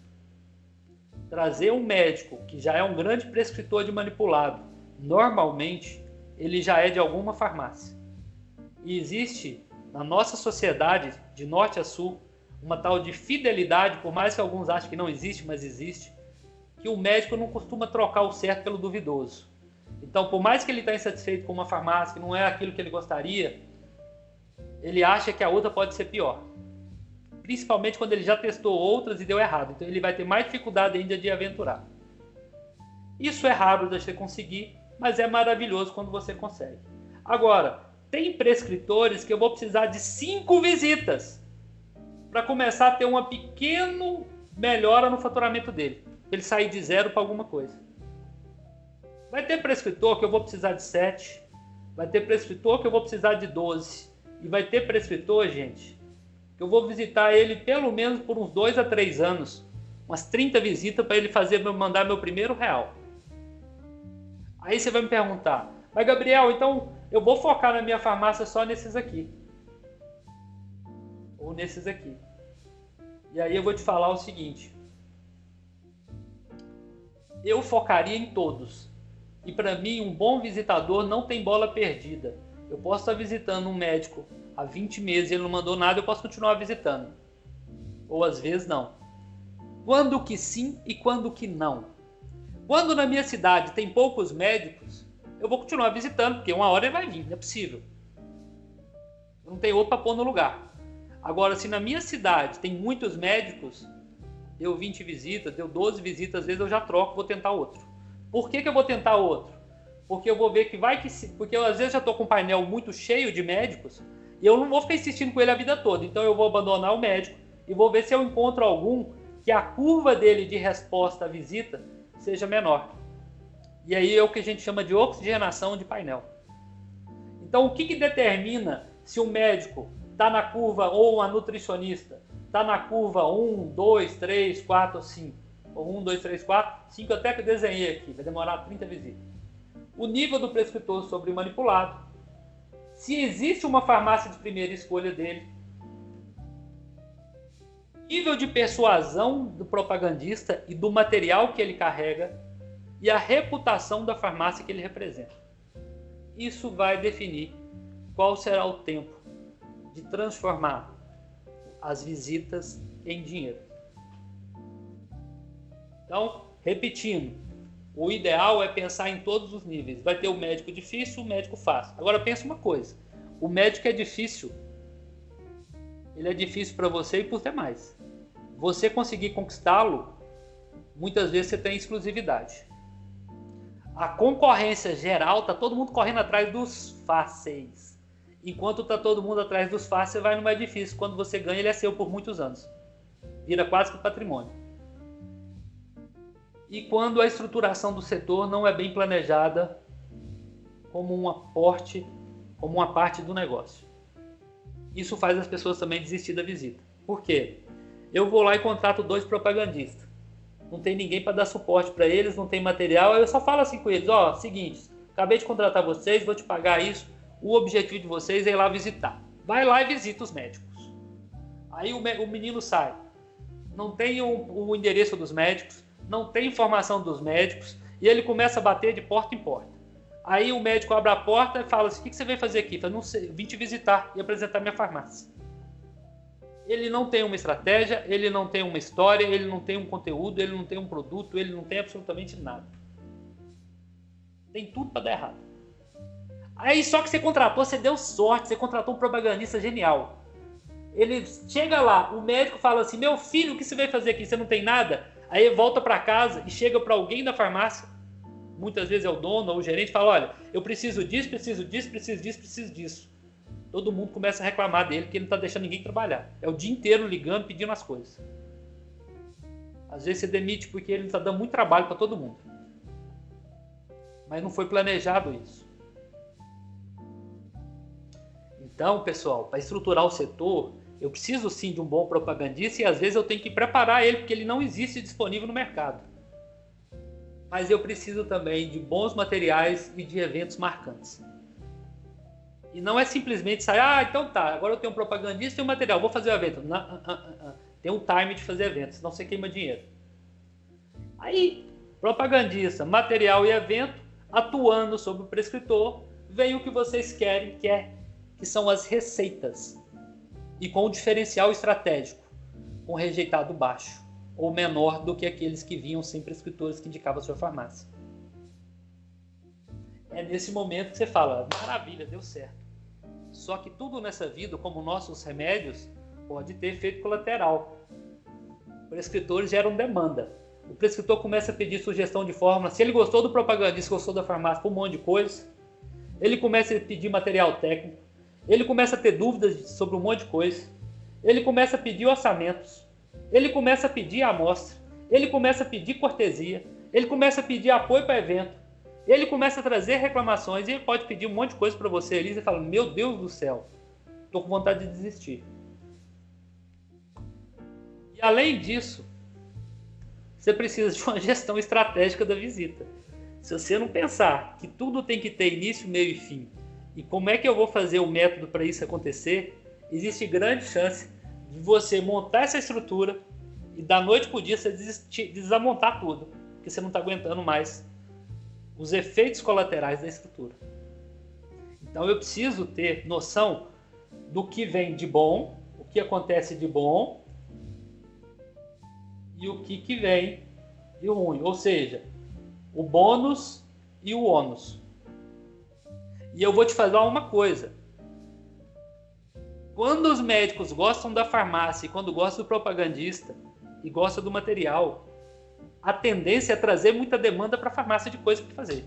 [SPEAKER 1] Trazer um médico que já é um grande prescritor de manipulado, normalmente ele já é de alguma farmácia. E existe na nossa sociedade, de norte a sul, uma tal de fidelidade, por mais que alguns achem que não existe, mas existe, que o médico não costuma trocar o certo pelo duvidoso. Então, por mais que ele está insatisfeito com uma farmácia, que não é aquilo que ele gostaria, ele acha que a outra pode ser pior. Principalmente quando ele já testou outras e deu errado. Então ele vai ter mais dificuldade ainda de aventurar. Isso é raro de você conseguir, mas é maravilhoso quando você consegue. Agora, tem prescritores que eu vou precisar de 5 visitas para começar a ter uma pequena melhora no faturamento dele. Para ele sair de 0 para alguma coisa. Vai ter prescritor que eu vou precisar de 7. Vai ter prescritor que eu vou precisar de 12. E vai ter prescritor, gente, que eu vou visitar ele pelo menos por uns 2 a 3 anos. Umas 30 visitas para ele mandar meu primeiro real. Aí você vai me perguntar, mas Gabriel, então eu vou focar na minha farmácia só nesses aqui. Ou nesses aqui. E aí eu vou te falar o seguinte. Eu focaria em todos. E para mim, um bom visitador não tem bola perdida. Eu posso estar visitando um médico há 20 meses e ele não mandou nada, eu posso continuar visitando. Ou às vezes não. Quando que sim e quando que não. Quando na minha cidade tem poucos médicos, eu vou continuar visitando, porque uma hora ele vai vir, não é possível. Não tem outro para pôr no lugar. Agora, se na minha cidade tem muitos médicos, deu 20 visitas, deu 12 visitas, às vezes eu já troco, vou tentar outro. Por que eu vou tentar outro? Porque eu vou ver que vai que... Porque eu às vezes já estou com um painel muito cheio de médicos e eu não vou ficar insistindo com ele a vida toda. Então eu vou abandonar o médico e vou ver se eu encontro algum que a curva dele de resposta à visita seja menor. E aí é o que a gente chama de oxigenação de painel. Então o que determina se um médico está na curva, ou uma nutricionista está na curva 1, 2, 3, 4, 5? Ou 1, 2, 3, 4, 5 até que eu desenhei aqui, vai demorar 30 visitas. O nível do prescritor sobre manipulado, se existe uma farmácia de primeira escolha dele, nível de persuasão do propagandista e do material que ele carrega e a reputação da farmácia que ele representa. Isso vai definir qual será o tempo de transformar as visitas em dinheiro. Então, repetindo, o ideal é pensar em todos os níveis. Vai ter o médico difícil, o médico fácil. Agora pensa uma coisa, o médico é difícil, ele é difícil para você e para os demais. Você conseguir conquistá-lo, muitas vezes você tem exclusividade. A concorrência geral, está todo mundo correndo atrás dos fáceis. Enquanto está todo mundo atrás dos fáceis, vai no mais difícil. Quando você ganha, ele é seu por muitos anos. Vira quase que patrimônio. E quando a estruturação do setor não é bem planejada como um aporte, como uma parte do negócio. Isso faz as pessoas também desistir da visita. Por quê? Eu vou lá e contrato 2 propagandistas. Não tem ninguém para dar suporte para eles, não tem material. Eu só falo assim com eles, ó, seguinte, acabei de contratar vocês, vou te pagar isso. O objetivo de vocês é ir lá visitar. Vai lá e visita os médicos. Aí o menino sai. Não tem o endereço dos médicos, não tem informação dos médicos, e ele começa a bater de porta em porta. Aí o médico abre a porta e fala assim, o que você veio fazer aqui? Eu falo, não sei, vim te visitar e apresentar minha farmácia. Ele não tem uma estratégia, ele não tem uma história, ele não tem um conteúdo, ele não tem um produto, ele não tem absolutamente nada. Tem tudo para dar errado. Aí só que você contratou, você deu sorte, você contratou um propagandista genial. Ele chega lá, o médico fala assim, meu filho, o que você veio fazer aqui? Você não tem nada? Aí volta para casa e chega para alguém da farmácia, muitas vezes é o dono ou o gerente, fala, olha, eu preciso disso, preciso disso, preciso disso, preciso disso. Todo mundo começa a reclamar dele porque ele não está deixando ninguém trabalhar. É o dia inteiro ligando, pedindo as coisas. Às vezes você demite porque ele está dando muito trabalho para todo mundo. Mas não foi planejado isso. Então, pessoal, para estruturar o setor, eu preciso sim de um bom propagandista e às vezes eu tenho que preparar ele porque ele não existe disponível no mercado. Mas eu preciso também de bons materiais e de eventos marcantes. E não é simplesmente sair, então tá, agora eu tenho um propagandista e um material, vou fazer o evento. Não. Tem um time de fazer evento, senão você queima dinheiro. Aí, propagandista, material e evento, atuando sobre o prescritor, vem o que vocês querem, que são as receitas. E com o diferencial estratégico, com rejeitado baixo, ou menor do que aqueles que vinham sem prescritores que indicavam a sua farmácia. É nesse momento que você fala, maravilha, deu certo. Só que tudo nessa vida, como nossos remédios, pode ter efeito colateral. Prescritores geram demanda. O prescritor começa a pedir sugestão de fórmula. Se ele gostou do propagandista, gostou da farmácia, por um monte de coisa. Ele começa a pedir material técnico. Ele começa a ter dúvidas sobre um monte de coisa. Ele começa a pedir orçamentos. Ele começa a pedir amostra. Ele começa a pedir cortesia. Ele começa a pedir apoio para evento. Ele começa a trazer reclamações e ele pode pedir um monte de coisa para você ali e você fala, meu Deus do céu, estou com vontade de desistir. E além disso, você precisa de uma gestão estratégica da visita. Se você não pensar que tudo tem que ter início, meio e fim, e como é que eu vou fazer o método para isso acontecer, existe grande chance de você montar essa estrutura e da noite para o dia você desamontar tudo, porque você não está aguentando mais os efeitos colaterais da estrutura. Então eu preciso ter noção do que vem de bom, o que acontece de bom e o que vem de ruim, ou seja, o bônus e o ônus. E eu vou te falar uma coisa. Quando os médicos gostam da farmácia e quando gostam do propagandista e gostam do material, a tendência é trazer muita demanda para a farmácia de coisa para fazer.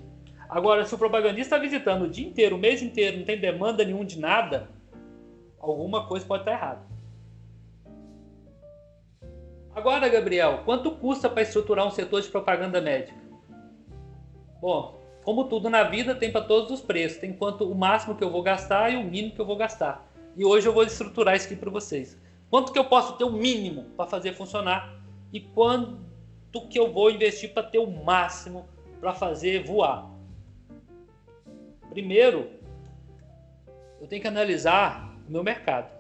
[SPEAKER 1] Agora, se o propagandista está visitando o dia inteiro, o mês inteiro, não tem demanda nenhuma de nada, alguma coisa pode estar errada. Agora, Gabriel, quanto custa para estruturar um setor de propaganda médica? Bom, como tudo na vida, tem para todos os preços. Tem quanto o máximo que eu vou gastar e o mínimo que eu vou gastar. E hoje eu vou estruturar isso aqui para vocês. Quanto que eu posso ter o mínimo para fazer funcionar e quanto que eu vou investir para ter o máximo para fazer voar. Primeiro, eu tenho que analisar o meu mercado.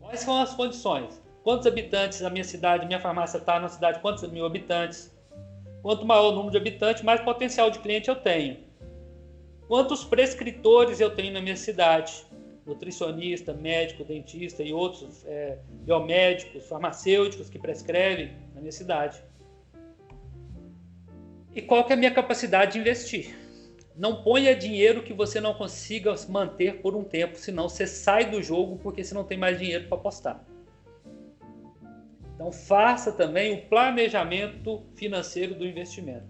[SPEAKER 1] Quais são as condições? Quantos habitantes a minha cidade, minha farmácia está na cidade, quantos mil habitantes? Quanto maior o número de habitantes, mais potencial de cliente eu tenho. Quantos prescritores eu tenho na minha cidade? Nutricionista, médico, dentista e outros biomédicos, farmacêuticos que prescrevem na minha cidade. E qual que é a minha capacidade de investir? Não ponha dinheiro que você não consiga manter por um tempo, senão você sai do jogo porque você não tem mais dinheiro para apostar. Então faça também o planejamento financeiro do investimento.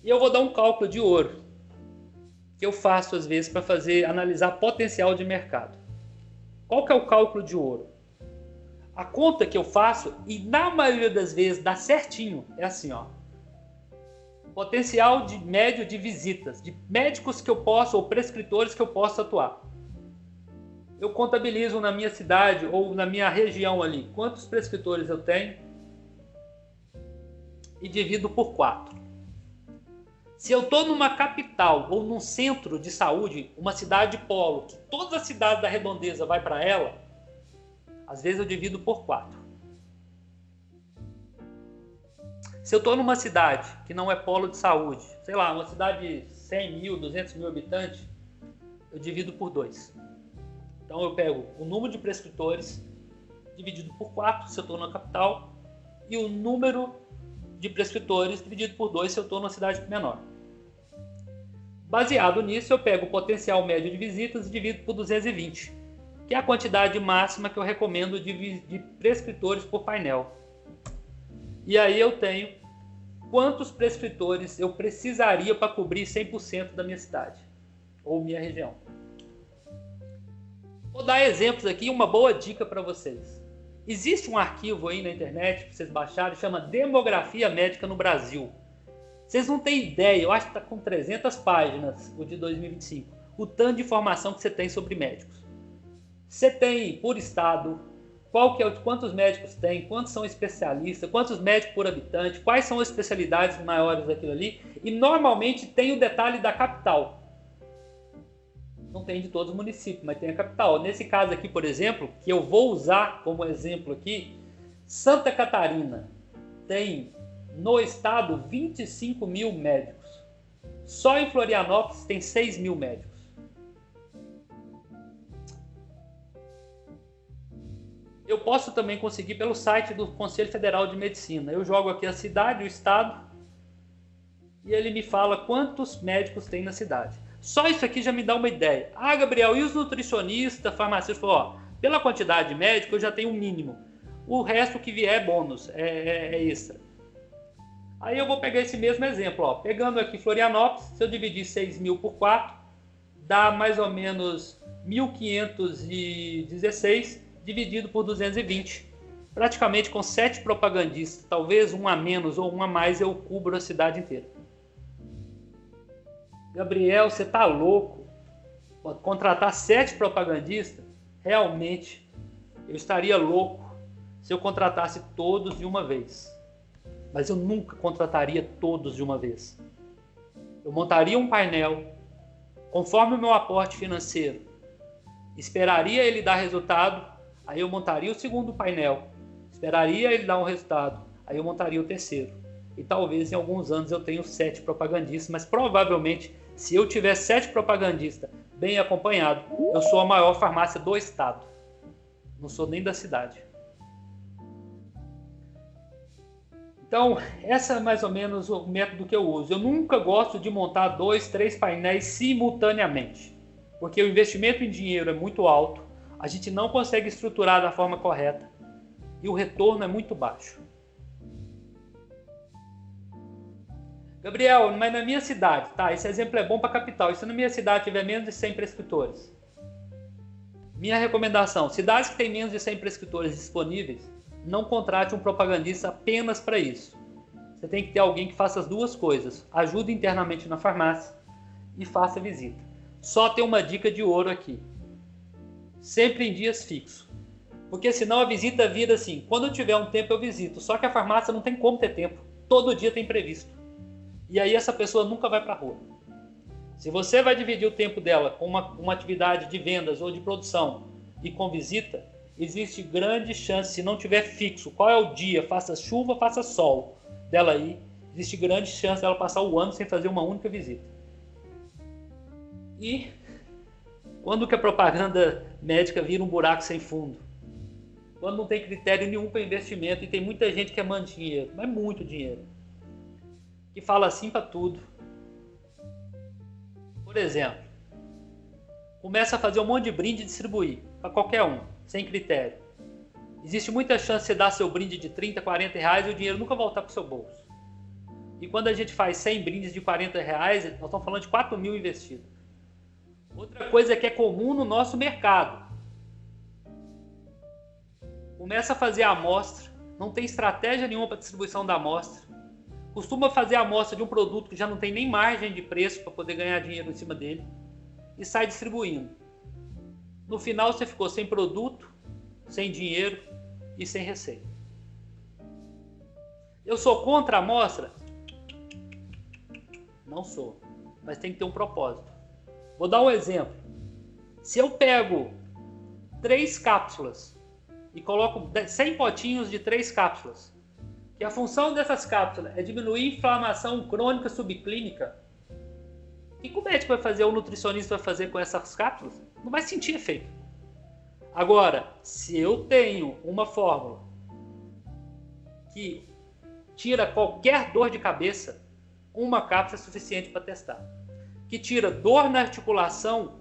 [SPEAKER 1] E eu vou dar um cálculo de ouro que eu faço às vezes para analisar potencial de mercado. Qual que é o cálculo de ouro? A conta que eu faço, e na maioria das vezes dá certinho, é assim, ó. Potencial de médio de visitas, de médicos que eu posso, ou prescritores que eu posso atuar. Eu contabilizo na minha cidade ou na minha região ali quantos prescritores eu tenho e divido por 4. Se eu estou numa capital ou num centro de saúde, uma cidade polo, que toda a cidade da redondeza vai para ela, às vezes eu divido por 4. Se eu estou numa cidade que não é polo de saúde, sei lá, uma cidade de 100 mil, 200 mil habitantes, eu divido por 2. Então eu pego o número de prescritores dividido por 4 se eu estou na capital e o número de prescritores dividido por 2 se eu estou numa cidade menor. Baseado nisso, eu pego o potencial médio de visitas e divido por 220, que é a quantidade máxima que eu recomendo de prescritores por painel. E aí eu tenho quantos prescritores eu precisaria para cobrir 100% da minha cidade ou minha região. Vou dar exemplos aqui, uma boa dica para vocês. Existe um arquivo aí na internet para vocês baixarem, chama Demografia Médica no Brasil. Vocês não têm ideia, eu acho que está com 300 páginas, o de 2025, o tanto de informação que você tem sobre médicos. Você tem por estado, quantos médicos tem, quantos são especialistas, quantos médicos por habitante, quais são as especialidades maiores daquilo ali, e normalmente tem o detalhe da capital. Não tem de todos os municípios, mas tem a capital. Nesse caso aqui, por exemplo, que eu vou usar como exemplo aqui, Santa Catarina tem no estado 25 mil médicos. Só em Florianópolis tem 6 mil médicos. Eu posso também conseguir pelo site do Conselho Federal de Medicina. Eu jogo aqui a cidade, o estado, e ele me fala quantos médicos tem na cidade. Só isso aqui já me dá uma ideia. Ah, Gabriel, e os nutricionistas, farmacistas? Ó, pela quantidade de médicos eu já tenho um mínimo. O resto que vier é bônus, é extra. Aí eu vou pegar esse mesmo exemplo. Ó. Pegando aqui Florianópolis, se eu dividir 6 mil por 4, dá mais ou menos 1.516 dividido por 220. Praticamente com 7 propagandistas, talvez um a menos ou um a mais, eu cubro a cidade inteira. Gabriel, você tá louco? Contratar 7 propagandistas? Realmente, eu estaria louco se eu contratasse todos de uma vez. Mas eu nunca contrataria todos de uma vez. Eu montaria um painel, conforme o meu aporte financeiro, esperaria ele dar resultado, aí eu montaria o segundo painel, esperaria ele dar um resultado, aí eu montaria o terceiro. E talvez em alguns anos eu tenha 7 propagandistas, mas provavelmente, se eu tiver 7 propagandistas bem acompanhados, eu sou a maior farmácia do estado. Não sou nem da cidade. Então, essa é mais ou menos o método que eu uso. Eu nunca gosto de montar 2, 3 painéis simultaneamente, porque o investimento em dinheiro é muito alto, a gente não consegue estruturar da forma correta e o retorno é muito baixo. Gabriel, mas na minha cidade, tá, esse exemplo é bom para a capital, e se na minha cidade tiver menos de 100 prescritores? Minha recomendação, cidades que têm menos de 100 prescritores disponíveis, não contrate um propagandista apenas para isso. Você tem que ter alguém que faça as duas coisas. Ajude internamente na farmácia e faça visita. Só tem uma dica de ouro aqui. Sempre em dias fixos. Porque senão a visita vira assim, quando eu tiver um tempo eu visito. Só que a farmácia não tem como ter tempo. Todo dia tem previsto. E aí essa pessoa nunca vai para a rua. Se você vai dividir o tempo dela com uma atividade de vendas ou de produção e com visita, existe grande chance, se não tiver fixo, qual é o dia, faça chuva, faça sol, dela aí, existe grande chance dela passar o ano sem fazer uma única visita. E quando que a propaganda médica vira um buraco sem fundo? Quando não tem critério nenhum para investimento e tem muita gente que manda dinheiro, mas muito dinheiro, que fala assim para tudo. Por exemplo, começa a fazer um monte de brinde e distribuir para qualquer um, sem critério. Existe muita chance de você dar seu brinde de 30, 40 reais e o dinheiro nunca voltar para o seu bolso. E quando a gente faz 100 brindes de 40 reais, nós estamos falando de 4 mil investidos. Outra coisa que é comum no nosso mercado. Começa a fazer a amostra, não tem estratégia nenhuma para distribuição da amostra. Costuma fazer a amostra de um produto que já não tem nem margem de preço para poder ganhar dinheiro em cima dele. E sai distribuindo. No final você ficou sem produto, sem dinheiro e sem receita. Eu sou contra a amostra? Não sou, mas tem que ter um propósito. Vou dar um exemplo. Se eu pego 3 cápsulas e coloco 100 potinhos de 3 cápsulas, que a função dessas cápsulas é diminuir a inflamação crônica subclínica, o que o médico vai fazer, o nutricionista vai fazer com essas cápsulas? Não vai sentir efeito. Agora, se eu tenho uma fórmula que tira qualquer dor de cabeça, uma cápsula é suficiente para testar. Que tira dor na articulação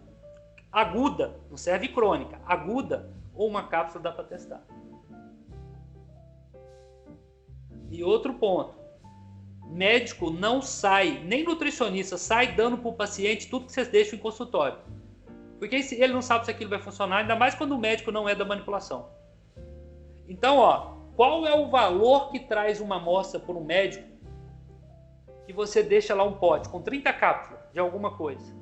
[SPEAKER 1] aguda, não serve crônica, aguda, ou uma cápsula dá para testar. E outro ponto, médico não sai, nem nutricionista sai dando para o paciente tudo que vocês deixam em consultório. Porque ele não sabe se aquilo vai funcionar, ainda mais quando o médico não é da manipulação. Então, qual é o valor que traz uma amostra por um médico que você deixa lá um pote com 30 cápsulas de alguma coisa,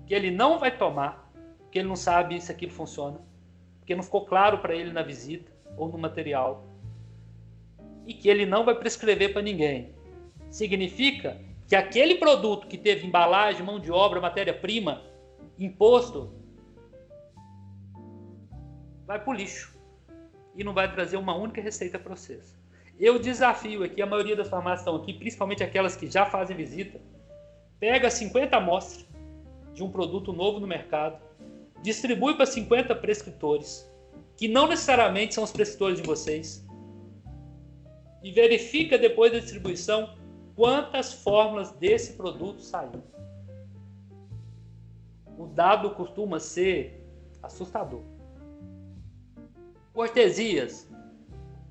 [SPEAKER 1] que ele não vai tomar, porque ele não sabe se aquilo funciona, porque não ficou claro para ele na visita ou no material, e que ele não vai prescrever para ninguém. Significa que aquele produto que teve embalagem, mão de obra, matéria-prima, imposto, vai para o lixo e não vai trazer uma única receita para vocês. Eu desafio aqui, a maioria das farmácias estão aqui, principalmente aquelas que já fazem visita, pega 50 amostras de um produto novo no mercado, distribui para 50 prescritores, que não necessariamente são os prescritores de vocês, e verifica depois da distribuição quantas fórmulas desse produto saíram. O dado costuma ser assustador. Cortesias.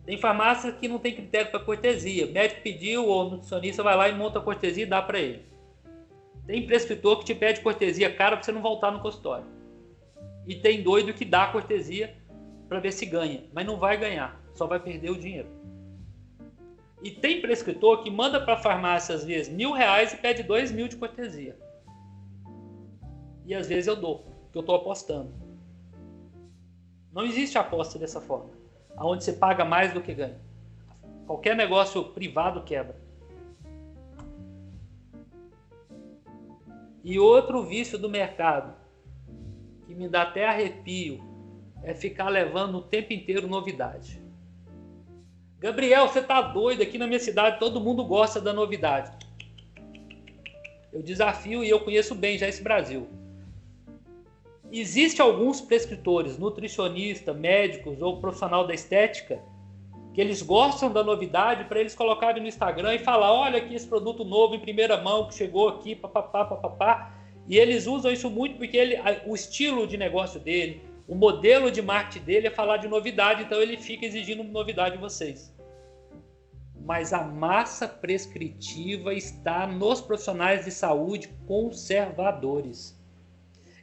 [SPEAKER 1] Tem farmácia que não tem critério para cortesia. O médico pediu, ou o nutricionista vai lá e monta a cortesia e dá para ele. Tem prescritor que te pede cortesia cara para você não voltar no consultório. E tem doido que dá cortesia para ver se ganha, mas não vai ganhar, só vai perder o dinheiro. E tem prescritor que manda para a farmácia às vezes R$1.000 e pede 2.000 de cortesia. E às vezes eu dou, porque eu estou apostando. Não existe aposta dessa forma, onde você paga mais do que ganha. Qualquer negócio privado quebra. E outro vício do mercado, que me dá até arrepio, é ficar levando o tempo inteiro novidade. Gabriel, você tá doido? Aqui na minha cidade todo mundo gosta da novidade. Eu desafio e eu conheço bem já esse Brasil. Existem alguns prescritores, nutricionistas, médicos ou profissional da estética, que eles gostam da novidade para eles colocarem no Instagram e falar, olha aqui esse produto novo em primeira mão que chegou aqui, papapá, papapá. E eles usam isso muito porque o estilo de negócio dele, o modelo de marketing dele é falar de novidade, então ele fica exigindo novidade de vocês. Mas a massa prescritiva está nos profissionais de saúde conservadores.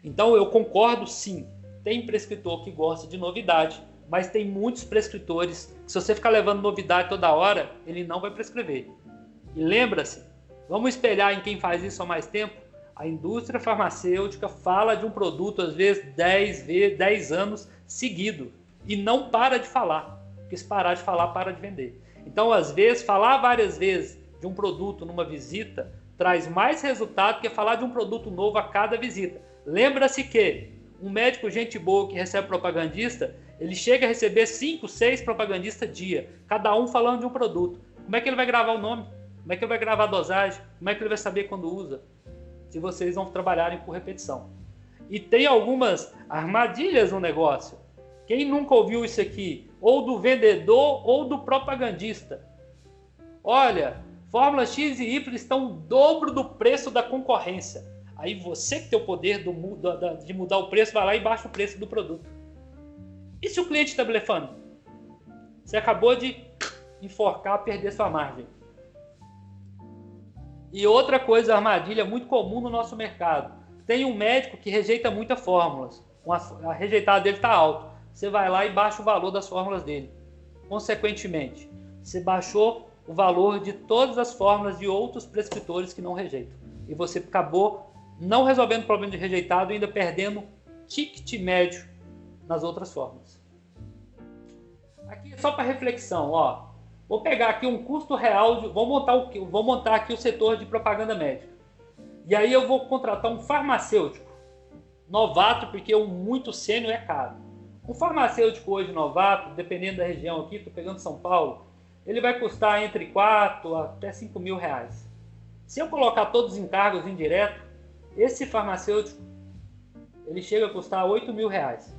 [SPEAKER 1] Então eu concordo sim, tem prescritor que gosta de novidade, mas tem muitos prescritores que se você ficar levando novidade toda hora, ele não vai prescrever. E lembra-se, vamos espelhar em quem faz isso há mais tempo, a indústria farmacêutica fala de um produto às vezes 10 anos seguido e não para de falar, porque se parar de falar, para de vender. Então às vezes falar várias vezes de um produto numa visita traz mais resultado que falar de um produto novo a cada visita. Lembra-se que um médico gente boa que recebe propagandista, ele chega a receber 5, 6 propagandistas dia, cada um falando de um produto. Como é que ele vai gravar o nome? Como é que ele vai gravar a dosagem? Como é que ele vai saber quando usa? Se vocês não trabalharem por repetição. E tem algumas armadilhas no negócio. Quem nunca ouviu isso aqui? Ou do vendedor ou do propagandista. Olha, fórmula X e Y estão o dobro do preço da concorrência. Aí você que tem o poder de mudar o preço, vai lá e baixa o preço do produto. E se o cliente está blefando? Você acabou de enforcar, perder sua margem. E outra coisa, armadilha muito comum no nosso mercado. Tem um médico que rejeita muitas fórmulas. A rejeitada dele está alta. Você vai lá e baixa o valor das fórmulas dele. Consequentemente, você baixou o valor de todas as fórmulas de outros prescritores que não rejeitam. E você acabou não resolvendo o problema de rejeitado e ainda perdendo ticket médio nas outras fórmulas. Aqui só para reflexão, ó. Vou pegar aqui um custo real, vou montar aqui o setor de propaganda médica. E aí eu vou contratar um farmacêutico novato, porque um muito sênior é caro. Um farmacêutico hoje novato, dependendo da região aqui, estou pegando São Paulo, ele vai custar entre 4 até 5 mil reais. Se eu colocar todos os encargos indiretos, esse farmacêutico ele chega a custar 8 mil reais.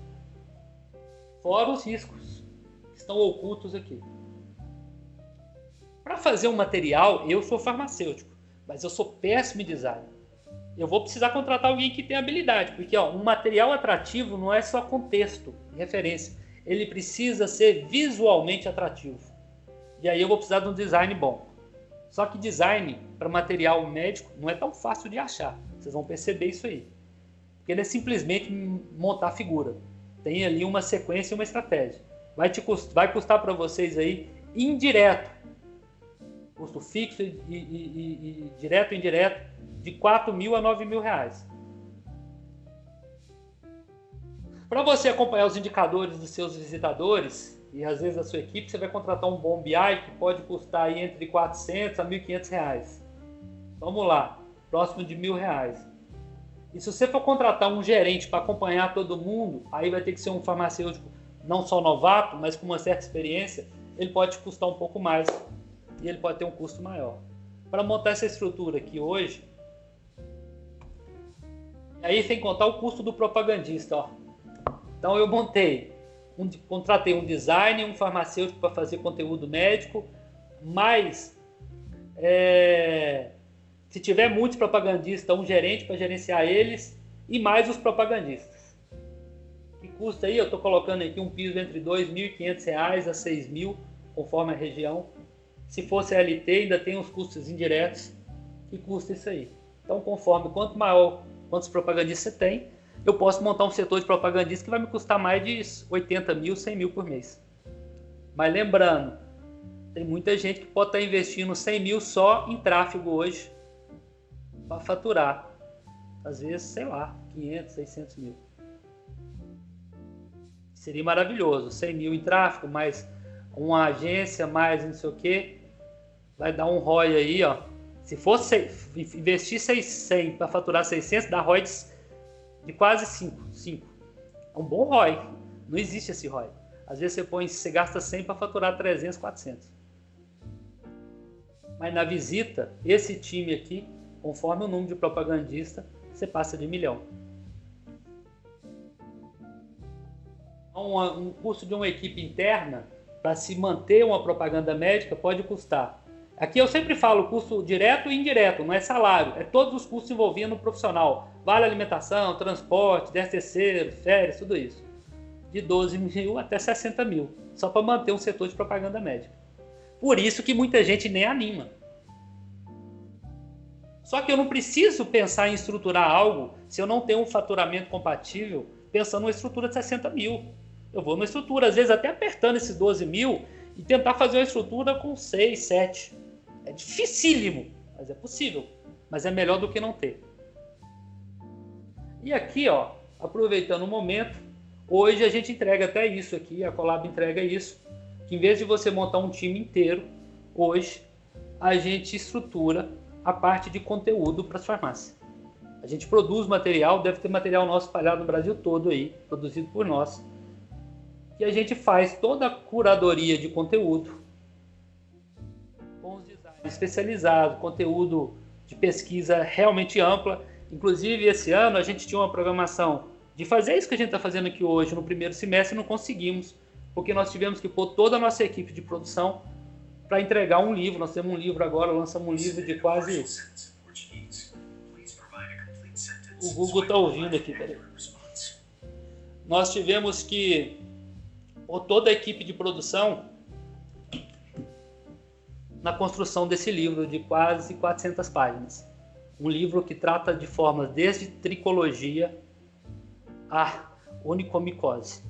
[SPEAKER 1] Fora os riscos que estão ocultos aqui. Para fazer um material, eu sou farmacêutico, mas eu sou péssimo em design. Eu vou precisar contratar alguém que tenha habilidade, porque um material atrativo não é só contexto e referência. Ele precisa ser visualmente atrativo. E aí eu vou precisar de um design bom. Só que design para material médico não é tão fácil de achar. Vocês vão perceber isso aí. Porque não é simplesmente montar a figura. Tem ali uma sequência e uma estratégia. Vai custar para vocês aí indireto, custo fixo e direto e indireto, de 4 mil a 9 mil reais. Para você acompanhar os indicadores dos seus visitadores e às vezes da sua equipe, você vai contratar um bom BI que pode custar aí entre 400 a 1.500 reais. Vamos lá, próximo de R$1.000. E se você for contratar um gerente para acompanhar todo mundo, aí vai ter que ser um farmacêutico não só novato, mas com uma certa experiência, ele pode te custar um pouco mais e ele pode ter um custo maior. Para montar essa estrutura aqui hoje, aí sem contar o custo do propagandista, ó. Então eu contratei um designer, um farmacêutico para fazer conteúdo médico, mas se tiver muitos propagandistas, um gerente para gerenciar eles e mais os propagandistas. Que custa aí? Eu estou colocando aqui um piso entre R$2.500 a R$6.000, conforme a região. Se for CLT, ainda tem os custos indiretos que custa isso aí. Então, conforme quantos propagandistas você tem, eu posso montar um setor de propagandistas que vai me custar mais de 80 mil, 100 mil por mês. Mas lembrando, tem muita gente que pode estar investindo 100 mil só em tráfego hoje para faturar. Às vezes, sei lá, 500, 600 mil. Seria maravilhoso, 100 mil em tráfego, mais uma agência, mais não sei o que, vai dar um ROI aí, ó. Se fosse investir 100 para faturar 600, dá ROI de quase 5. É um bom ROI. Não existe esse ROI. Às vezes você gasta 100 para faturar 300, 400. Mas na visita, esse time aqui, conforme o número de propagandista, você passa de 1 milhão. Um custo de uma equipe interna para se manter uma propaganda médica pode custar. Aqui eu sempre falo custo direto e indireto, não é salário, é todos os custos envolvendo o profissional. Vale alimentação, transporte, 10º, férias, tudo isso. De 12 mil até 60 mil, só para manter um setor de propaganda médica. Por isso que muita gente nem anima. Só que eu não preciso pensar em estruturar algo se eu não tenho um faturamento compatível pensando numa estrutura de 60 mil. Eu vou numa estrutura, às vezes até apertando esses 12 mil e tentar fazer uma estrutura com 6, 7. É dificílimo, mas é possível. Mas é melhor do que não ter. E aqui, ó, aproveitando o momento, hoje a gente entrega até isso aqui, a Colab entrega isso, que em vez de você montar um time inteiro, hoje a gente estrutura a parte de conteúdo para as farmácias. A gente produz material, deve ter material nosso espalhado no Brasil todo aí, produzido por nós. E a gente faz toda a curadoria de conteúdo com os designers especializados, conteúdo de pesquisa realmente ampla. Inclusive, esse ano a gente tinha uma programação de fazer isso que a gente está fazendo aqui hoje no primeiro semestre e não conseguimos, porque nós tivemos que pôr toda a nossa equipe de produção para entregar um livro. Nós temos um livro agora, lançamos um livro de quase... O Google está ouvindo aqui, peraí. Nós tivemos que pôr toda a equipe de produção na construção desse livro de quase 400 páginas. Um livro que trata de formas desde tricologia a onicomicose.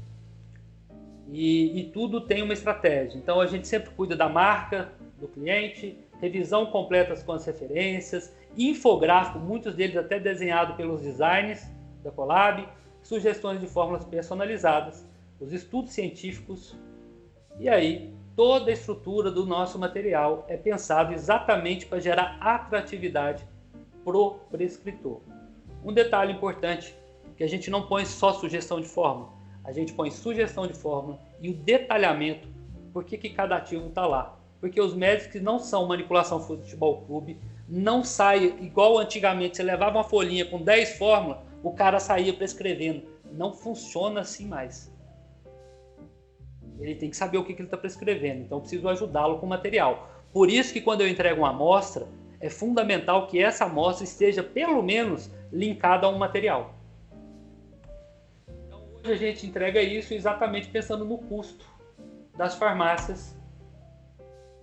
[SPEAKER 1] E tudo tem uma estratégia. Então a gente sempre cuida da marca, do cliente, revisão completa com as referências, infográfico, muitos deles até desenhado pelos designers da Colab, sugestões de fórmulas personalizadas, os estudos científicos, e aí toda a estrutura do nosso material é pensado exatamente para gerar atratividade pro prescritor. Um detalhe importante, que a gente não põe só sugestão de fórmula, a gente põe sugestão de fórmula e o detalhamento, por que cada ativo está lá. Porque os médicos que não são manipulação futebol clube, não saem igual antigamente, você levava uma folhinha com 10 fórmulas, o cara saía prescrevendo. Não funciona assim mais. Ele tem que saber o que ele está prescrevendo, então eu preciso ajudá-lo com o material. Por isso que quando eu entrego uma amostra, é fundamental que essa amostra esteja pelo menos linkada a um material. Então hoje a gente entrega isso exatamente pensando no custo das farmácias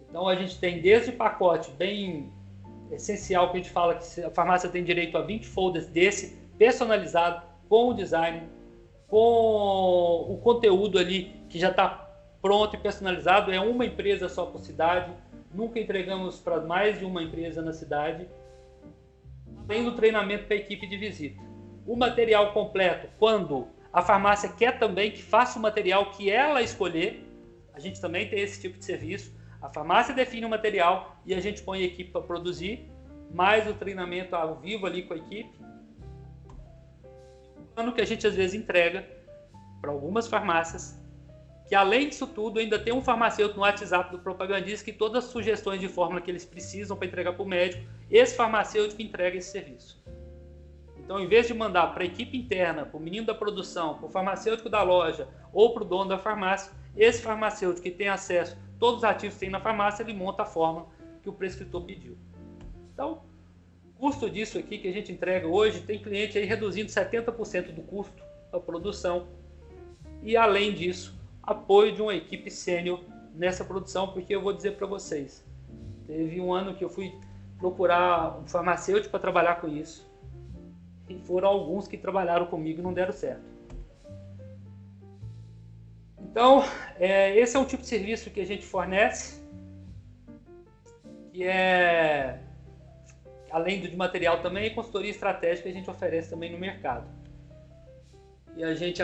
[SPEAKER 1] Então a gente tem desde pacote bem essencial, que a gente fala que a farmácia tem direito a 20 folders desse, personalizado, com o design, com o conteúdo ali que já está pronto e personalizado. É uma empresa só por cidade, nunca entregamos para mais de uma empresa na cidade. Além do treinamento para a equipe de visita. O material completo, quando a farmácia quer também que faça o material que ela escolher, a gente também tem esse tipo de serviço. A farmácia define o material e a gente põe a equipe para produzir, mais o treinamento ao vivo ali com a equipe. O que a gente às vezes entrega para algumas farmácias, que além disso tudo ainda tem um farmacêutico no WhatsApp do propagandista que todas as sugestões de fórmula que eles precisam para entregar para o médico, esse farmacêutico entrega esse serviço. Então, em vez de mandar para a equipe interna, para o menino da produção, para o farmacêutico da loja ou para o dono da farmácia, esse farmacêutico que tem acesso, todos os ativos que tem na farmácia, ele monta a fórmula que o prescritor pediu. Então, o custo disso aqui que a gente entrega hoje, tem cliente aí reduzindo 70% do custo da produção. E além disso, apoio de uma equipe sênior nessa produção, porque eu vou dizer para vocês, teve um ano que eu fui procurar um farmacêutico para trabalhar com isso, e foram alguns que trabalharam comigo e não deram certo. Então, esse é um tipo de serviço que a gente fornece, que é, além de material também, consultoria estratégica que a gente oferece também no mercado. E a gente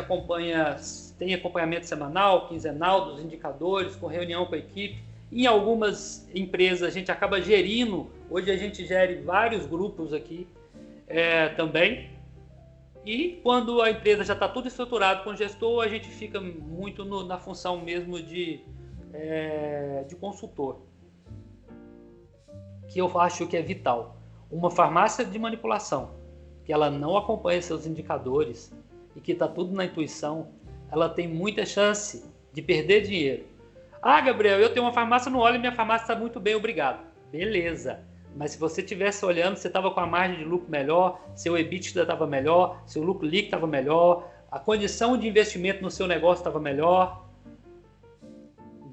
[SPEAKER 1] tem acompanhamento semanal, quinzenal dos indicadores, com reunião com a equipe. Em algumas empresas a gente acaba gerindo, hoje a gente gere vários grupos aqui também. E quando a empresa já está tudo estruturado com o gestor, a gente fica muito na função mesmo de consultor, que eu acho que é vital. Uma farmácia de manipulação, que ela não acompanha seus indicadores e que está tudo na intuição, ela tem muita chance de perder dinheiro. Ah, Gabriel, eu tenho uma farmácia no óleo e minha farmácia está muito bem, obrigado. Beleza, mas se você estivesse olhando, você estava com a margem de lucro melhor, seu EBITDA estava melhor, seu lucro líquido estava melhor, a condição de investimento no seu negócio estava melhor.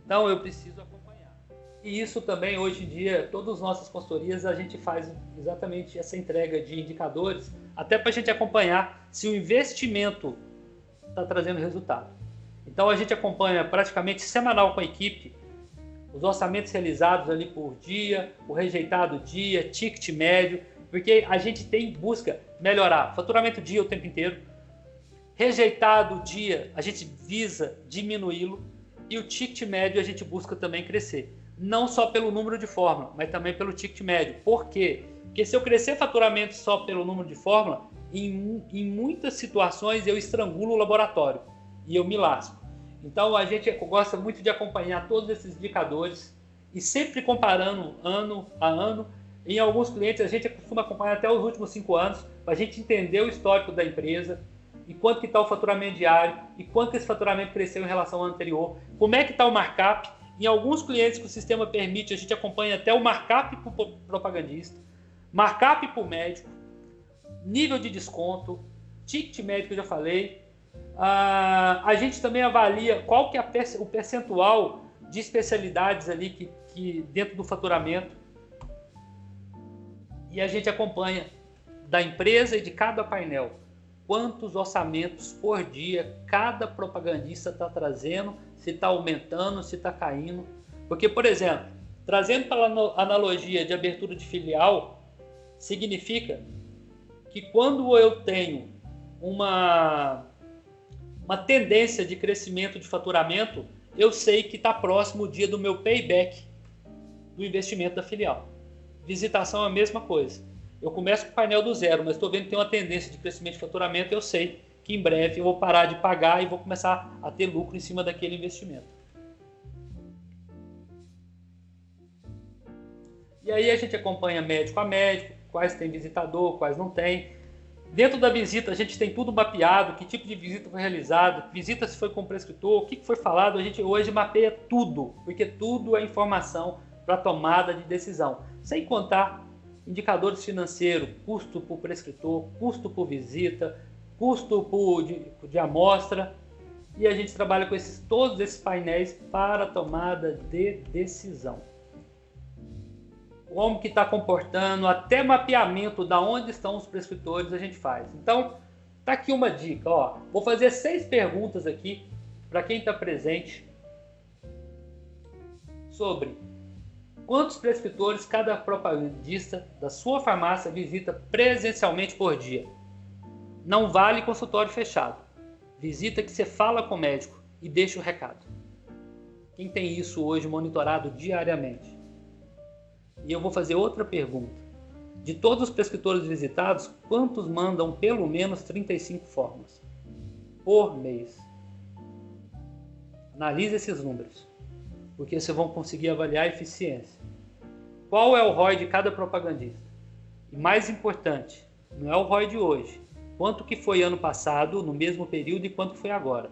[SPEAKER 1] Então eu preciso acompanhar. E isso também, hoje em dia, todas as nossas consultorias, a gente faz exatamente essa entrega de indicadores, até para a gente acompanhar se o investimento está trazendo resultado. Então a gente acompanha praticamente semanal com a equipe os orçamentos realizados ali por dia, o rejeitado dia, ticket médio, porque a gente busca melhorar faturamento dia o tempo inteiro, rejeitado dia a gente visa diminuí-lo e o ticket médio a gente busca também crescer. Não só pelo número de fórmula, mas também pelo ticket médio. Por quê? Porque se eu crescer faturamento só pelo número de fórmula, em muitas situações eu estrangulo o laboratório e eu me lasco. Então a gente gosta muito de acompanhar todos esses indicadores e sempre comparando ano a ano. Em alguns clientes a gente costuma acompanhar até os últimos 5 anos para a gente entender o histórico da empresa e quanto que está o faturamento diário e quanto que esse faturamento cresceu em relação ao ano anterior, como é que está o markup. Em alguns clientes que o sistema permite, a gente acompanha até o markup para o propagandista, markup para o médico, nível de desconto, ticket médio que eu já falei. A gente também avalia qual que é o percentual de especialidades ali que dentro do faturamento. E a gente acompanha da empresa e de cada painel quantos orçamentos por dia cada propagandista está trazendo, se está aumentando, se está caindo. Porque, por exemplo, trazendo para a analogia de abertura de filial, significa que quando eu tenho uma tendência de crescimento de faturamento, eu sei que está próximo o dia do meu payback do investimento da filial. Visitação é a mesma coisa. Eu começo com o painel do zero, mas estou vendo que tem uma tendência de crescimento de faturamento, eu sei que em breve eu vou parar de pagar e vou começar a ter lucro em cima daquele investimento. E aí a gente acompanha médico a médico, quais tem visitador, quais não tem. Dentro da visita a gente tem tudo mapeado, que tipo de visita foi realizado, visita se foi com o prescritor, o que foi falado, a gente hoje mapeia tudo, porque tudo é informação para tomada de decisão. Sem contar indicadores financeiros, custo por prescritor, custo por visita, custo de amostra, e a gente trabalha com todos esses painéis para tomada de decisão. como que está comportando, até mapeamento da onde estão os prescritores a gente faz. Então, tá aqui uma dica, ó. Vou fazer 6 perguntas aqui para quem está presente sobre quantos prescritores cada propagandista da sua farmácia visita presencialmente por dia. Não vale consultório fechado. Visita que você fala com o médico e deixa o recado. Quem tem isso hoje monitorado diariamente? E eu vou fazer outra pergunta. De todos os prescritores visitados, quantos mandam pelo menos 35 formas por mês? Analise esses números, porque vocês vão conseguir avaliar a eficiência. Qual é o ROI de cada propagandista? E mais importante, não é o ROI de hoje. Quanto que foi ano passado, no mesmo período, e quanto foi agora?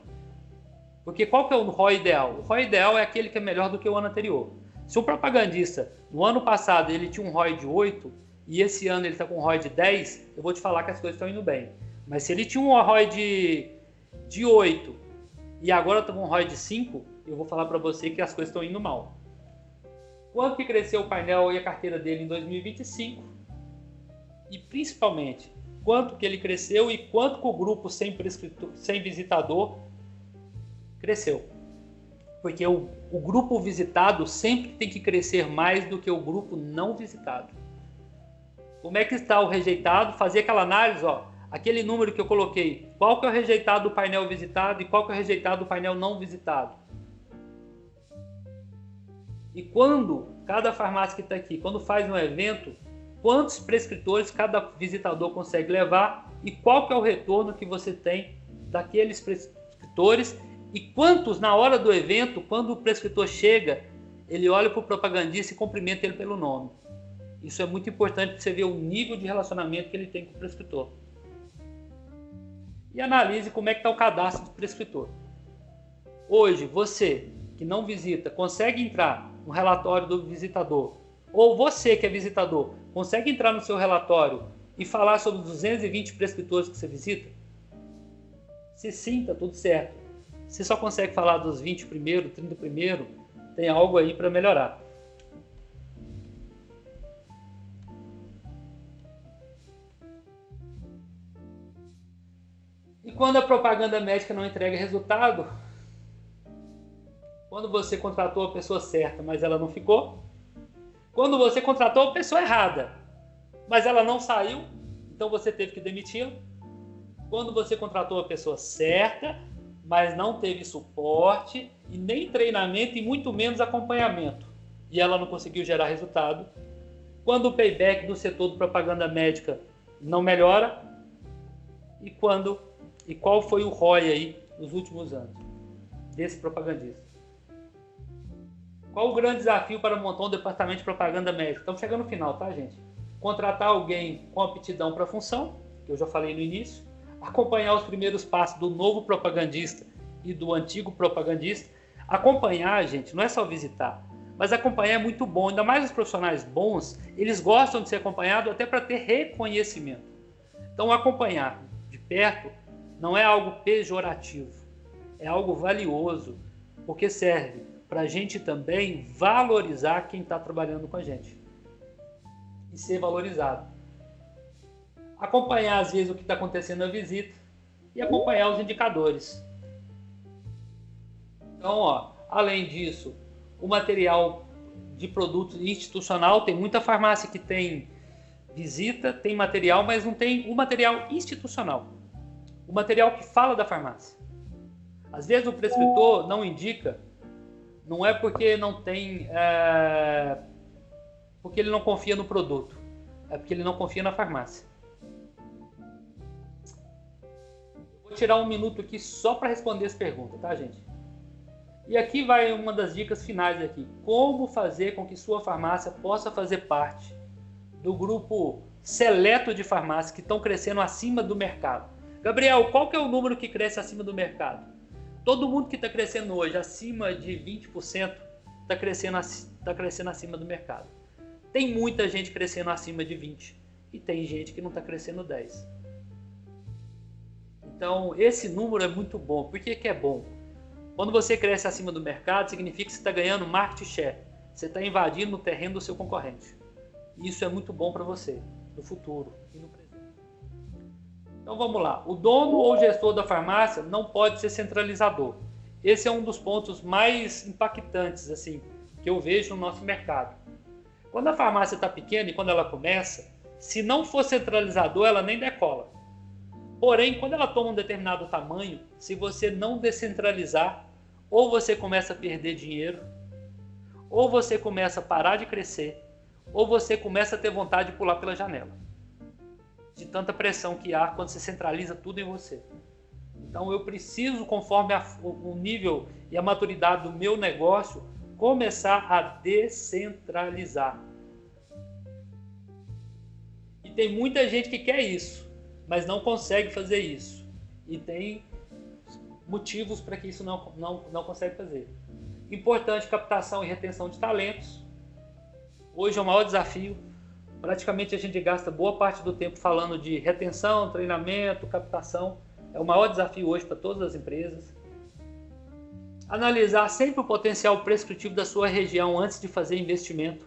[SPEAKER 1] Porque qual que é o ROI ideal? O ROI ideal é aquele que é melhor do que o ano anterior. Se um propagandista, no ano passado, ele tinha um ROI de 8 e esse ano ele está com um ROI de 10, eu vou te falar que as coisas estão indo bem. Mas se ele tinha um ROI de 8 e agora está com um ROI de 5, eu vou falar para você que as coisas estão indo mal. Quanto que cresceu o painel e a carteira dele em 2025? E principalmente, quanto que ele cresceu e quanto que o grupo sem visitador cresceu? Porque o grupo visitado sempre tem que crescer mais do que o grupo não visitado. Como é que está o rejeitado? Fazer aquela análise, ó, aquele número que eu coloquei, qual que é o rejeitado do painel visitado e qual que é o rejeitado do painel não visitado. E quando cada farmácia que está aqui, quando faz um evento, quantos prescritores cada visitador consegue levar e qual que é o retorno que você tem daqueles prescritores e quantos na hora do evento, quando o prescritor chega, ele olha para o propagandista e cumprimenta ele pelo nome. Isso é muito importante para você ver o nível de relacionamento que ele tem com o prescritor. E analise como é que está o cadastro do prescritor. Hoje, você que não visita, consegue entrar no relatório do visitador, ou você que é visitador, consegue entrar no seu relatório e falar sobre os 220 prescritores que você visita? Se sim, está tudo certo. Se só consegue falar dos 20 primeiro, 30 primeiro, tem algo aí para melhorar. E quando a propaganda médica não entrega resultado? Quando você contratou a pessoa certa, mas ela não ficou? Quando você contratou a pessoa errada, mas ela não saiu, então você teve que demiti-la? Quando você contratou a pessoa certa, mas não teve suporte e nem treinamento e muito menos acompanhamento, e ela não conseguiu gerar resultado? Quando o payback do setor de propaganda médica não melhora? E qual foi o ROI aí nos últimos anos desse propagandista? Qual o grande desafio para montar um departamento de propaganda médica? Estamos chegando no final, tá, gente? Contratar alguém com aptidão para a função, que eu já falei no início, acompanhar os primeiros passos do novo propagandista e do antigo propagandista. Acompanhar, gente, não é só visitar, mas acompanhar é muito bom, ainda mais os profissionais bons, eles gostam de ser acompanhados até para ter reconhecimento. Então, acompanhar de perto não é algo pejorativo, é algo valioso, porque serve para a gente também valorizar quem está trabalhando com a gente e ser valorizado. Acompanhar, às vezes, o que está acontecendo na visita e acompanhar os indicadores. Então, ó, além disso, o material de produto institucional, tem muita farmácia que tem visita, tem material, mas não tem o material institucional. O material que fala da farmácia. Às vezes o prescritor não indica, não é porque não tem, porque ele não confia no produto, é porque ele não confia na farmácia. Vou tirar um minuto aqui só para responder essa pergunta, tá, gente? E aqui vai uma das dicas finais aqui. Como fazer com que sua farmácia possa fazer parte do grupo seleto de farmácias que estão crescendo acima do mercado. Gabriel, qual que é o número que cresce acima do mercado? Todo mundo que está crescendo hoje acima de 20% está crescendo acima do mercado. Tem muita gente crescendo acima de 20% e tem gente que não está crescendo 10%. Então, esse número é muito bom. Por que que é bom? Quando você cresce acima do mercado, significa que você está ganhando market share. Você está invadindo o terreno do seu concorrente. E isso é muito bom para você no futuro e no presente. Então vamos lá. O dono ou gestor da farmácia não pode ser centralizador. Esse é um dos pontos mais impactantes assim, que eu vejo no nosso mercado. Quando a farmácia está pequena e quando ela começa, se não for centralizador, ela nem decola. Porém, quando ela toma um determinado tamanho, se você não descentralizar, ou você começa a perder dinheiro, ou você começa a parar de crescer, ou você começa a ter vontade de pular pela janela. De tanta pressão que há quando você centraliza tudo em você. Então eu preciso, conforme o nível e a maturidade do meu negócio, começar a descentralizar. E tem muita gente que quer isso, mas não consegue fazer isso. E tem motivos para que isso não consegue fazer. Importante, captação e retenção de talentos. Hoje é o maior desafio. Praticamente a gente gasta boa parte do tempo falando de retenção, treinamento, captação. É o maior desafio hoje para todas as empresas. Analisar sempre o potencial prescritivo da sua região antes de fazer investimento.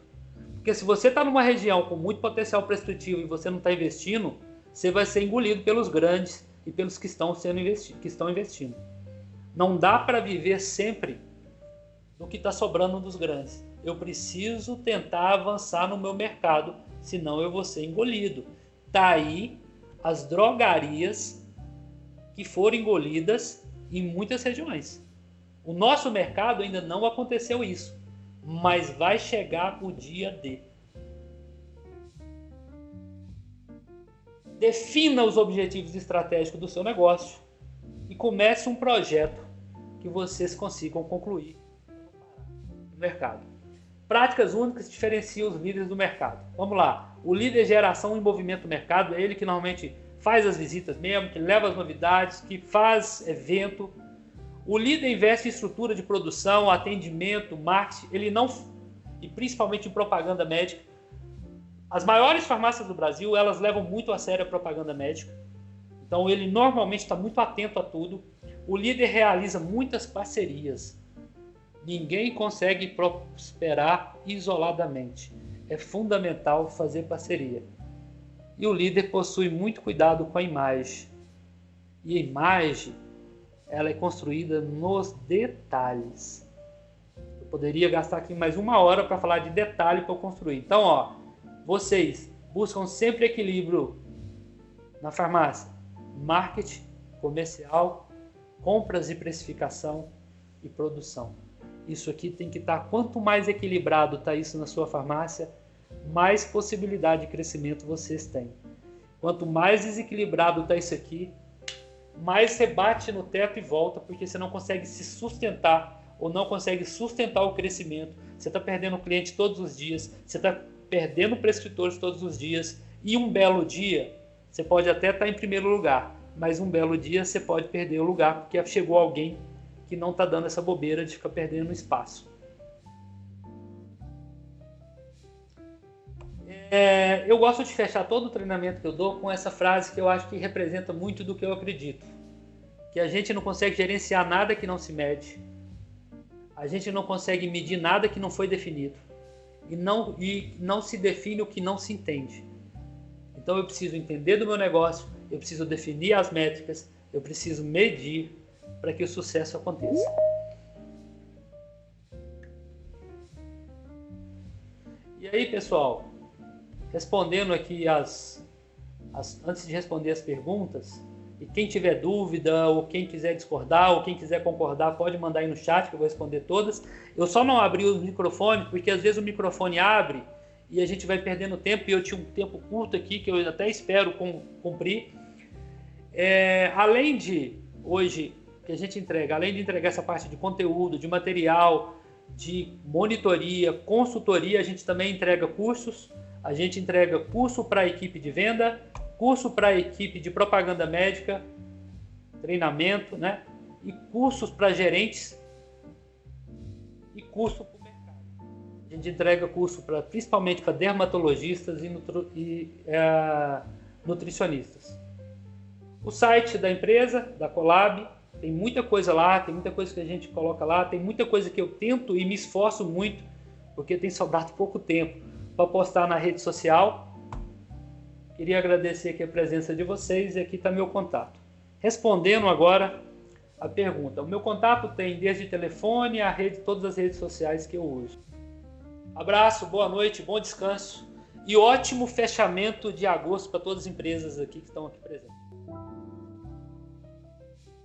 [SPEAKER 1] Porque se você está numa região com muito potencial prescritivo e você não está investindo, você vai ser engolido pelos grandes e pelos que estão investindo. Não dá para viver sempre do que está sobrando dos grandes. Eu preciso tentar avançar no meu mercado, senão eu vou ser engolido. Tá aí as drogarias que foram engolidas em muitas regiões. O nosso mercado ainda não aconteceu isso, mas vai chegar o dia D. Defina os objetivos estratégicos do seu negócio e comece um projeto que vocês consigam concluir no mercado. Práticas únicas que diferenciam os líderes do mercado. Vamos lá. O líder gera ação e movimento do mercado, é ele que normalmente faz as visitas mesmo, que leva as novidades, que faz evento. O líder investe em estrutura de produção, atendimento, marketing, e principalmente em propaganda médica. As maiores farmácias do Brasil, elas levam muito a sério a propaganda médica. Então ele normalmente está muito atento a tudo. O líder realiza muitas parcerias. Ninguém consegue prosperar isoladamente. É fundamental fazer parceria. E o líder possui muito cuidado com a imagem. E a imagem, ela é construída nos detalhes. Eu poderia gastar aqui mais 1 hora para falar de detalhe para eu construir. Então, vocês buscam sempre equilíbrio na farmácia. Marketing, comercial, compras e precificação e produção. Isso aqui tem que estar, quanto mais equilibrado está isso na sua farmácia, mais possibilidade de crescimento vocês têm. Quanto mais desequilibrado está isso aqui, mais você bate no teto e volta, porque você não consegue se sustentar ou não consegue sustentar o crescimento. Você está perdendo cliente todos os dias, você está perdendo prescritores todos os dias, e um belo dia você pode até estar em primeiro lugar, mas um belo dia você pode perder o lugar porque chegou alguém que não está dando essa bobeira de ficar perdendo espaço. Eu gosto de fechar todo o treinamento que eu dou com essa frase que eu acho que representa muito do que eu acredito. Que a gente não consegue gerenciar nada que não se mede. A gente não consegue medir nada que não foi definido. E não se define o que não se entende. Então eu preciso entender do meu negócio, eu preciso definir as métricas, eu preciso medir para que o sucesso aconteça. E aí, pessoal, respondendo aqui antes de responder as perguntas, e quem tiver dúvida, ou quem quiser discordar, ou quem quiser concordar, pode mandar aí no chat que eu vou responder todas. Eu só não abri o microfone, porque às vezes o microfone abre e a gente vai perdendo tempo, e eu tinha um tempo curto aqui, que eu até espero cumprir. Além de, hoje, que a gente entrega, além de entregar essa parte de conteúdo, de material, de monitoria, consultoria, a gente também entrega cursos. A gente entrega curso para a equipe de venda, curso para a equipe de propaganda médica, treinamento, né? E cursos para gerentes e curso para o mercado. A gente entrega curso principalmente para dermatologistas e nutricionistas. O site da empresa, da Colab, tem muita coisa lá, tem muita coisa que a gente coloca lá, tem muita coisa que eu tento e me esforço muito, porque tem sobrado pouco tempo, para postar na rede social. Queria agradecer aqui a presença de vocês e aqui está meu contato. Respondendo agora a pergunta. O meu contato tem desde telefone a rede, todas as redes sociais que eu uso. Abraço, boa noite, bom descanso e ótimo fechamento de agosto para todas as empresas aqui que estão aqui presentes.